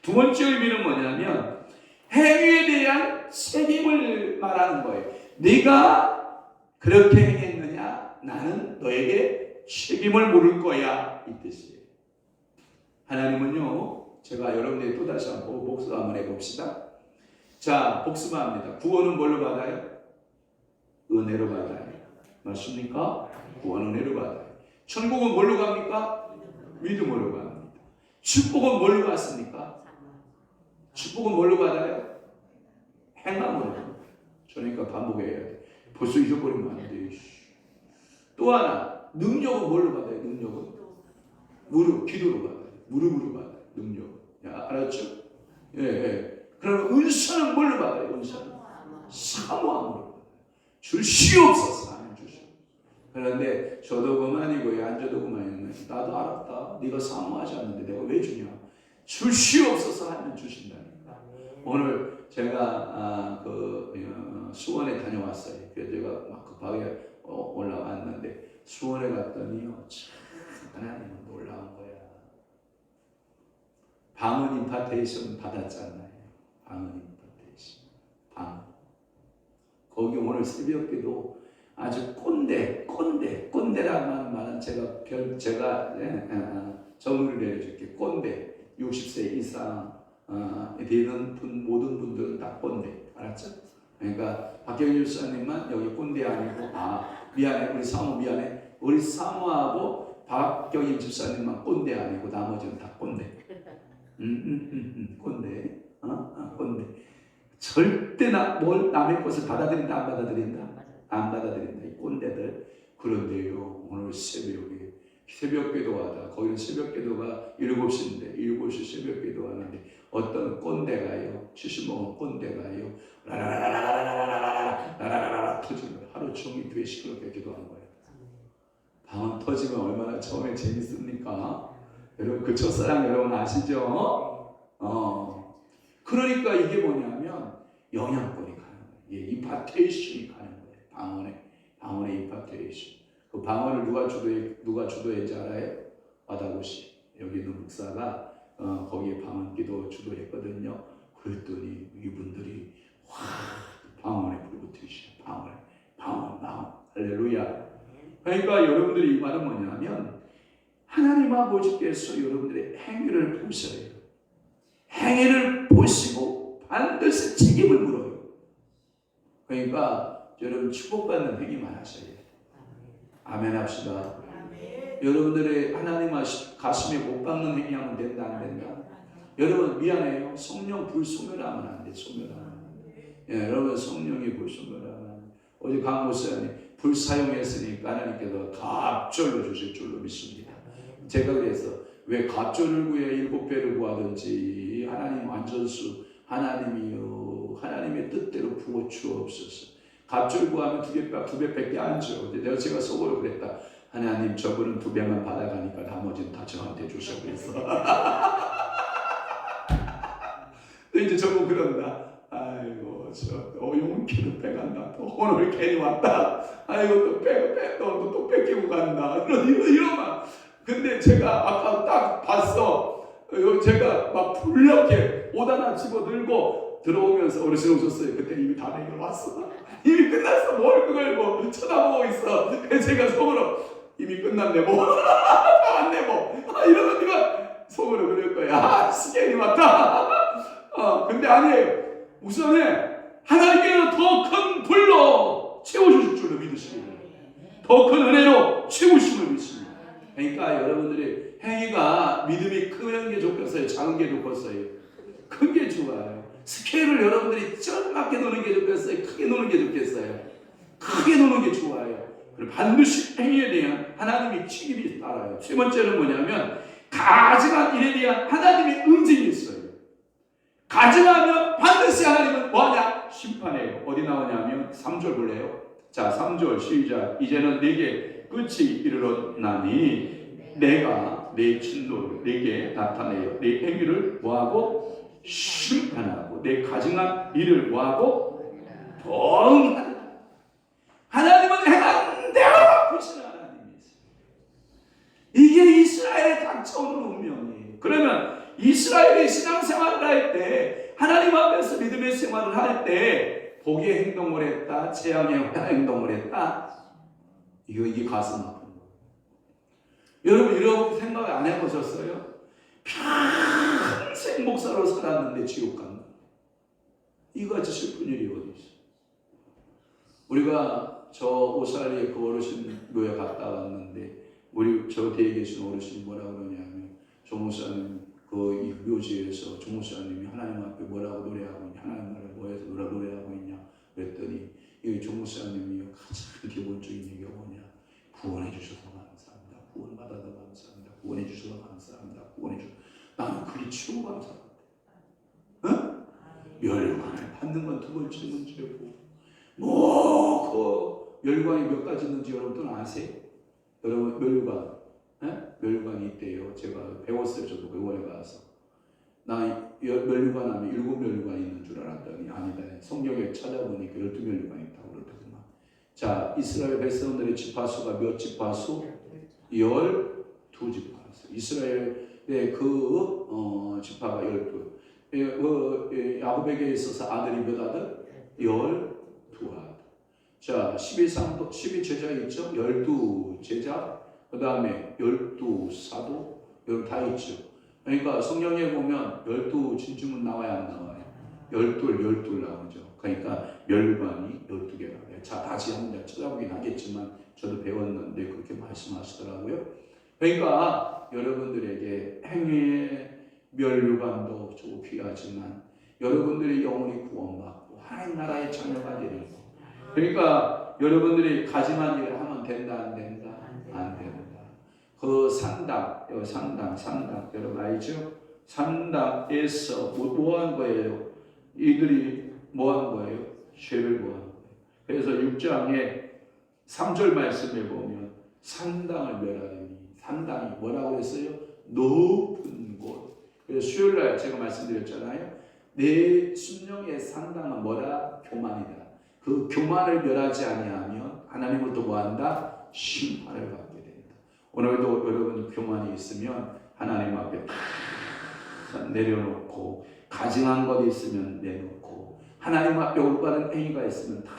두 번째 의미는 뭐냐면 행위에 대한 책임을 말하는 거예요. 네가 그렇게 행했느냐? 나는 너에게 책임을 물을 거야 이 뜻이에요. 하나님은요, 제가 여러분들이 또다시 한번 복습 한번 해봅시다. 자, 복습합니다. 구원은 뭘로 받아요? 은혜로 받아요. 맞습니까? 구원 은혜로 받아요. 천국은 뭘로 갑니까? 믿음으로 갑니다. 축복은 뭘로 받습니까? 축복은 뭘로 받아요? 행함으로. 그러니까 반복해야 돼. 벌써 잊어버리면 안 돼. 또 하나, 능력은 뭘로 받아요? 능력은? 기도로 받아요. 무릎으로 받아요. 능력은. 알았죠? 예. 그러면 은사는 뭘로 받아요? 은사는? 사모함으로 받아요. 줄 시옵소서 하면 주셔. 그런데 저도 그만이고 앉아도 그만이네. 나도 알았다. 네가 사모하지 않는데 내가 왜 주냐? 줄 시옵소서 하면 주신다니까. 오늘 제가 수원에 다녀왔어요. 그래서 제가 막 급하게 올라왔는데 수원에 갔더니요, 참 하나님은 놀라운 거야. 방언 임파테이션 받았잖아요. 방언 임파테이션. 거기 오늘 새벽에도 아주 꼰대라는 말은 제가 정의를 내려줄게. 꼰대 60세 이상 되는 모든 분들은 다 꼰대. 알았죠? 그러니까 박경일 집사님만 여기 꼰대 아니고 미안해 우리 사모 미안해 우리 사모하고 박경일 집사님만 꼰대 아니고 나머지는 다 꼰대. 꼰대. 꼰대. 절대 남의 것을 받아들인다 안 받아들인다? 안 받아들인다. 이 꼰대들. 그런데요 오늘 새벽 기도하다. 거기는 새벽 기도가 7시인데 7시 새벽 기도하는데 어떤 꼰대가요 70먹은 꼰대가요 라라라라라라라라라라라라라 터지는 거예요. 하루 종일 뒤에 시끄럽게 기도하는 거예요. 방언 터지면 얼마나 처음에 재밌습니까? 여러분 그 첫사랑 여러분 아시죠? 그러니까 이게 뭐냐면 영향권이 가는 거예요. 임파테이션이 가는 거예요. 방언의 임파테이션. 그 방언을 누가 주도했는지 알아요? 와다고시 여기 있는 목사가 거기에 방언 기도 주도했거든요. 그랬더니 이분들이 방언에 불붙으시죠. 방언 할렐루야. 그러니까 여러분들이 이 말은 뭐냐면 하나님 아버지께서 여러분들의 행위를 보셔요. 행위를 보시고 반드시 책임을 물어요. 그러니까 여러분 축복받는 행위만 하셔야 돼요. 아멘 합시다. 여러분들의 하나님 가슴에 못 박는 행위하면 된다 안 된다? 여러분 미안해요. 성령 불소멸하면 안 돼. 소멸하면 안 돼. 예, 여러분 성령이 불소멸하면 안 돼. 어제 강 목사님 불 사용했으니까 하나님께서 갑절로 주실 줄로 믿습니다. 제가 그래서 왜 갑절을 구해 7배를 구하든지 하나님 완전수 하나님이요 하나님의 뜻대로 부어 주옵소서. 갑절 구하면 2배밖에 안 줘. 제가 속으로 그랬다. 하나님 저분은 2배만 받아가니까 나머지는 다 저한테 주셔 그랬어. 이제 저분 그런다. 아이고 저 용기도 빼간다. 또 오늘 괜히 왔다. 아이고 또 뺏기고 간다. 이러면. 근데 제가 아까 딱 봤어. 제가 막 불렸게 옷 하나 집어들고 들어오면서 어르신 오셨어요. 그때 이미 다 내려왔어. 이미 끝났어. 뭘 그걸 뭐 쳐다보고 있어. 그래서 제가 속으로 이미 끝났네 뭐. 다 왔네 뭐. 이러면 네가 속으로 그럴 거야. 시간이 왔다. 근데 아니에요. 우선에 하나님께서 더 큰 불로 채워주실 줄로 믿으시고 더 큰 은혜로 채우심을 믿습니다. 그러니까 여러분들이 행위가 믿음이 큰 게 좋겠어요? 작은 게 좋겠어요? 큰 게 좋아요. 스케일을 여러분들이 쩔맞게 노는 게 좋겠어요? 크게 노는 게 좋겠어요? 크게 노는 게 좋아요. 그리고 반드시 행위에 대한 하나님의 책임이 따라요. 세 번째는 뭐냐면 가증한 일에 대한 하나님의 응징이 있어요. 가증하면 반드시 하나님은 뭐하냐? 심판해요. 어디 나오냐면 3절 볼래요? 자 3절 시작. 이제는 내게 끝이 이르렀나니 내가 내 진노를 내게 나타내어 내 행위를 뭐하고? 심판하고 내 가증한 일을 뭐하고? 봉하라. 하나님은 행한 대로 갚으시는 하나님이세요. 이게 이스라엘에 닥쳐오는 운명이에요. 그러면 이스라엘이 신앙생활을 할 때 하나님 앞에서 믿음의 생활을 할 때 복의 행동을 했다, 재앙의 행동을 했다. 이게 가슴 아픈 거예요. 여러분 이런 생각 안 해보셨어요? 평생 목사로 살았는데 지옥 간다. 이거같이 슬픈 일이 어디 있어요? 우리가 저 오살리에 그 어르신 묘에 갔다 왔는데 우리 저 뒤에 계신 어르신이 뭐라고 그러냐면 종목사님 이 묘지에서 종목사님이 하나님 앞에 뭐라고 노래하고 있냐, 하나님 나라에 뭐해서 노래하고 있냐 그랬더니 이 종목사님이 가장 기본적인 얘기가 뭐냐, 구원해 주셔서 감사합니다, 구원 받아서 감사합니다, 구원해 주셔서 감사합니다, 구원해 주셔서. 나는 그게 최고 감사합니다. 응? 멸관을 받는 건 두 번째 문제고 그 멸관이 몇 가지 있는지 여러분들 아세요? 여러분 멸관 멸관이 있대요. 제가 배웠어요. 저도 병원에 가서. 나 멸관 하면 7멸관이 있는 줄 알았더니 아니다. 성경에 찾아보니까 12멸관이 있다고 그러더구만. 자, 이스라엘 백성들의 지파수가 몇 지파수? 12지파수. 이스라엘의 지파가 12. 야곱에게 있어서 아들이 몇 아들? 12아들. 자, 12제자 있죠? 12제자. 그 다음에 12사도 여기 다 있죠. 그러니까 성경에 보면 12진주문 나와야 안 나와요? 12 나오죠. 그러니까 멸관이 12개라고요. 자, 다시 한번 찾아보긴 하겠지만 저도 배웠는데 그렇게 말씀하시더라고요. 그러니까 여러분들에게 행위의 멸관도 좋고 귀하지만 여러분들이 영혼이 구원받고 하나님 나라의 자녀가 되는 거. 그러니까 여러분들이 가짐한 일을 하면 된다 안 된다? 안 된다. 그 상당 여러분 알죠? 상당에서 뭐 한 거예요? 이들이 뭐 한 거예요? 죄를 뭐 한 거예요. 그래서 6장에 3절 말씀에 보면 상당을 멸하리니, 상당이 뭐라고 했어요? 높은 곳. 그래서 수요일날 제가 말씀드렸잖아요. 내 심령의 상당은 뭐다? 교만이다. 그 교만을 멸하지 아니하면 하나님은 또 뭐한다? 심판을 받게 된다. 오늘도 여러분 교만이 있으면 하나님 앞에 다 내려놓고, 가증한 것이 있으면 내놓고, 하나님 앞에 올바른 행위가 있으면 다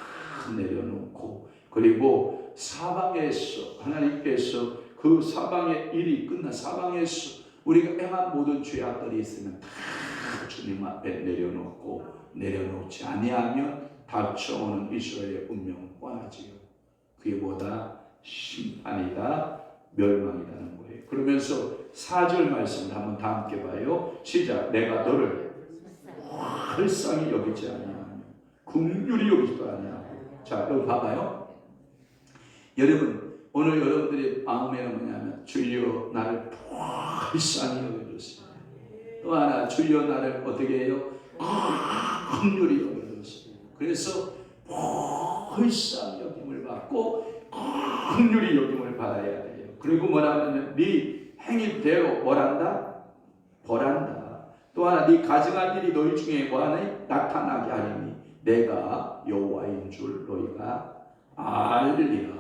내려놓고, 그리고 사방에서 하나님께서 그 사방의 일이 끝나 사방에서 우리가 행한 모든 죄악들이 있으면 다 주님 앞에 내려놓고, 내려놓지 아니하면 닥쳐오는 이스라엘의 운명은 뻔하지요. 그게 뭐다? 심판이다, 멸망이라는 거예요. 그러면서 4절 말씀을 한번 다 함께 봐요. 시작. 내가 너를 불쌍히 여기지 아니하며 긍휼히 여기지도 아니하고. 자, 여기 봐봐요. 여러분, 오늘 여러분들의 마음에는 뭐냐면 주여 나를 불쌍히 여겨주세요. 또 하나, 주여 나를 어떻게 해요? 긍휼히 여겨주세요. 그래서 불쌍히 여김을 받고 긍휼히 여김을 받아야 돼요. 그리고 뭐라면 네 행위대로 뭐란다? 벌한다. 또 하나, 네 가증한 일이 너희 중에 뭐하니? 나타나게 하리니 내가 여호와인 줄 너희가 알리라.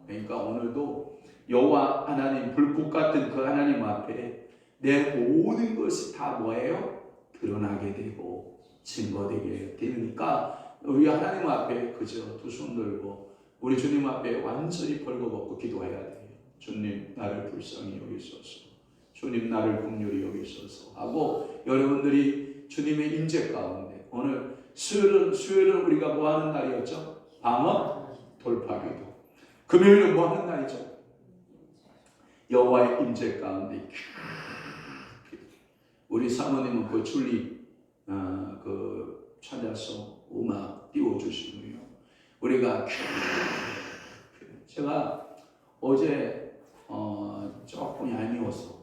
그러니까 오늘도 여호와 하나님, 불꽃 같은 그 하나님 앞에 내 모든 것이 다 뭐예요? 드러나게 되고 증거되게 되니까 우리 하나님 앞에 그저 두 손 들고 우리 주님 앞에 완전히 벌거벗고 기도해야 돼요. 주님 나를 불쌍히 여기소서, 주님 나를 긍휼히 여기소서 하고, 여러분들이 주님의 인재 가운데, 오늘 수요일은 우리가 뭐 하는 날이었죠? 방언 돌파기도. 금요일은 뭐 하는 날이죠? 여호와의 인재 가운데. 우리 사모님은 그 줄리 그 찾아서 음악 띄워주시고요. 우리가 제가 어제 조금 얄미워서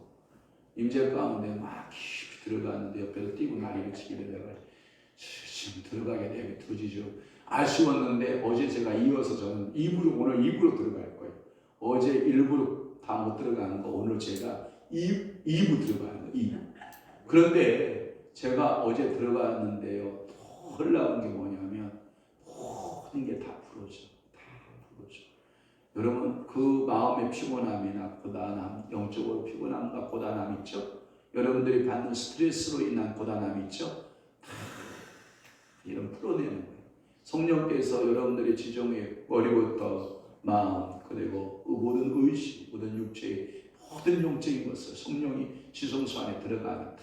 임재 가운데 막 깊이 들어갔는데 옆에서 뛰고 난리를 치길래 내가 지금 들어가게 되면 두지죠. 아쉬웠는데 어제 제가 이어서 저는 오늘 2부로 들어갈 거예요. 어제 1부로 다 못 들어가는 거 오늘 제가 2부 들어가는 거 2부. 그런데 제가 어제 들어갔는데요, 더 놀라운 게 뭐냐면 모든 게 다 풀어져. 여러분, 그 마음의 피곤함이나 고단함, 영적으로 피곤함과 고단함 있죠? 여러분들이 받는 스트레스로 인한 고단함 있죠? 다 이런 풀어내는 거예요. 성령께서 여러분들의 지정의 머리부터 마음, 그리고 모든 의식, 모든 육체의 모든 영적인 것을 성령이 지성소 안에 들어가면 다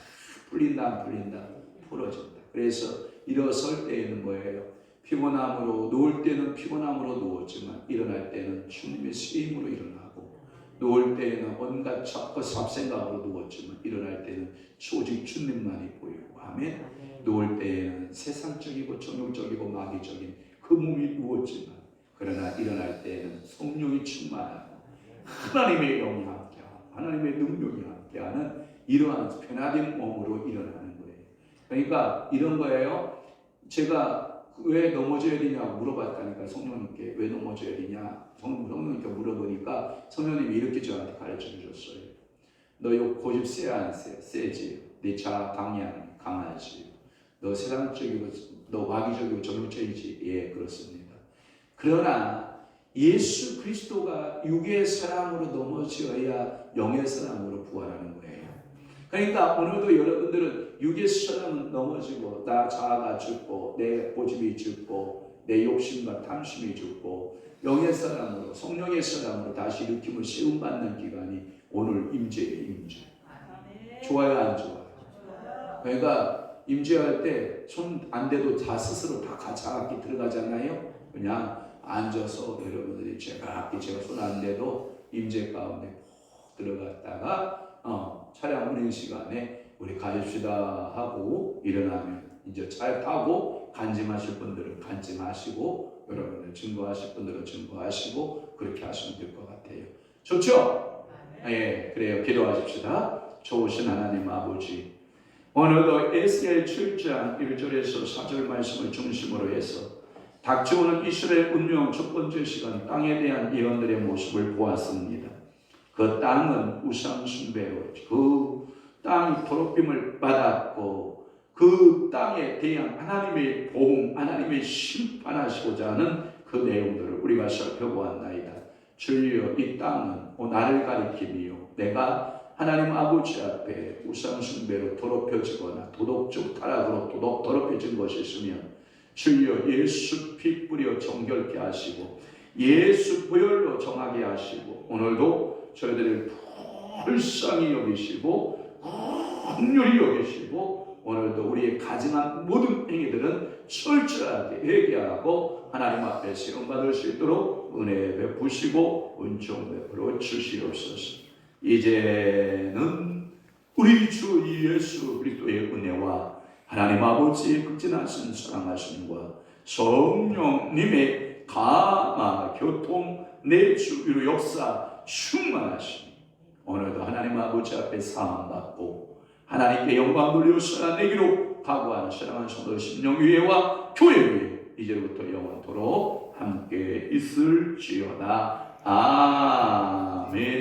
풀린다, 안 풀린다, 풀어진다. 그래서 일어설 때에는 뭐예요? 피곤함으로, 누울 때는 피곤함으로 누웠지만 일어날 때는 주님의 쓰임으로 일어나고, 누울 때에는 온갖 잡생각으로 누웠지만 일어날 때는 오직 주님만이 보이고, 아멘. 누울 때에는 세상적이고 정욕적이고 마귀적인 그 몸이 누웠지만, 그러나 일어날 때에는 성령이 충만하고 하나님의 영이 함께하고 하나님의 능력이 함께하는 이러한 변화된 몸으로 일어나는 거예요. 그러니까 이런 거예요. 제가 왜 넘어져야 되냐고 물어봤다니까, 성령님께. 왜 넘어져야 되냐 성령님께 물어보니까 성령님이 이렇게 저한테 가르쳐 주셨어요. 너 요 고집 세 안 세? 세지. 네 자아 방향 강하지. 너 세상적이고 너 마귀적이고 정욕적이지. 예, 그렇습니다. 그러나 예수 그리스도가 육의 사람으로 넘어져야 영의 사람으로 부활하는 거예요. 그러니까 오늘도 여러분들은 육의 사람은 넘어지고 나 자아가 죽고 내 고집이 죽고 내 욕심과 탐심이 죽고 영의 사람으로, 성령의 사람으로 다시 일으킴을 세움받는 기간이 오늘 임재예요. 임재. 좋아요, 안 좋아요? 그러니까 임재할 때 손 안 대도 다 스스로 다 자각기 들어가잖아요. 그냥 앉아서 여러분들이 제가 손 안 대도 임재 가운데 푹 들어갔다가 차량 운행 시간에 우리 가십시다 하고 일어나면 이제 차 타고 간증하실 분들은 간증하시고, 여러분들 증거하실 분들은 증거하시고, 그렇게 하시면 될 것 같아요. 좋죠? 예, 그래요. 기도하십시다. 좋으신 하나님 아버지, 오늘도 에스겔 7장 1절에서 4절 말씀을 중심으로 해서 닥쳐오는 이스라엘 운명 첫 번째 시간 땅에 대한 예언들의 모습을 보았습니다. 그 땅은 우상 숭배로, 그 땅이 더럽힘을 받았고 그 땅에 대한 하나님의 보험, 하나님의 심판하시고자 하는 그 내용들을 우리가 살펴보았나이다. 주여, 이 땅은 나를 가리키며 내가 하나님 아버지 앞에 우상 숭배로 더럽혀지거나 도덕적 타락으로 더럽혀진 것이 있으면 주여 예수 피 뿌려 정결케 하시고 예수 보혈로 정하게 하시고 오늘도 저희들을 불쌍히 여기시고 긍휼히 여기시고 오늘도 우리의 가증한 모든 행위들은 철저하게 회개하고 하나님 앞에 세움받을 수 있도록 은혜 베푸시고 은총 베풀어 주시옵소서. 이제는 우리 주 예수 그리스도의 은혜와 하나님 아버지의 극진하신 사랑하심과 성령님의 감화 교통 내 주위로 역사 충만하심, 오늘도 하나님 아버지 앞에 사함받고 하나님께 영광 돌려 내기로 각오하는 사랑하는 성도 심령위회와 교회위회 이제부터 영원토록 함께 있을지어다. 아멘.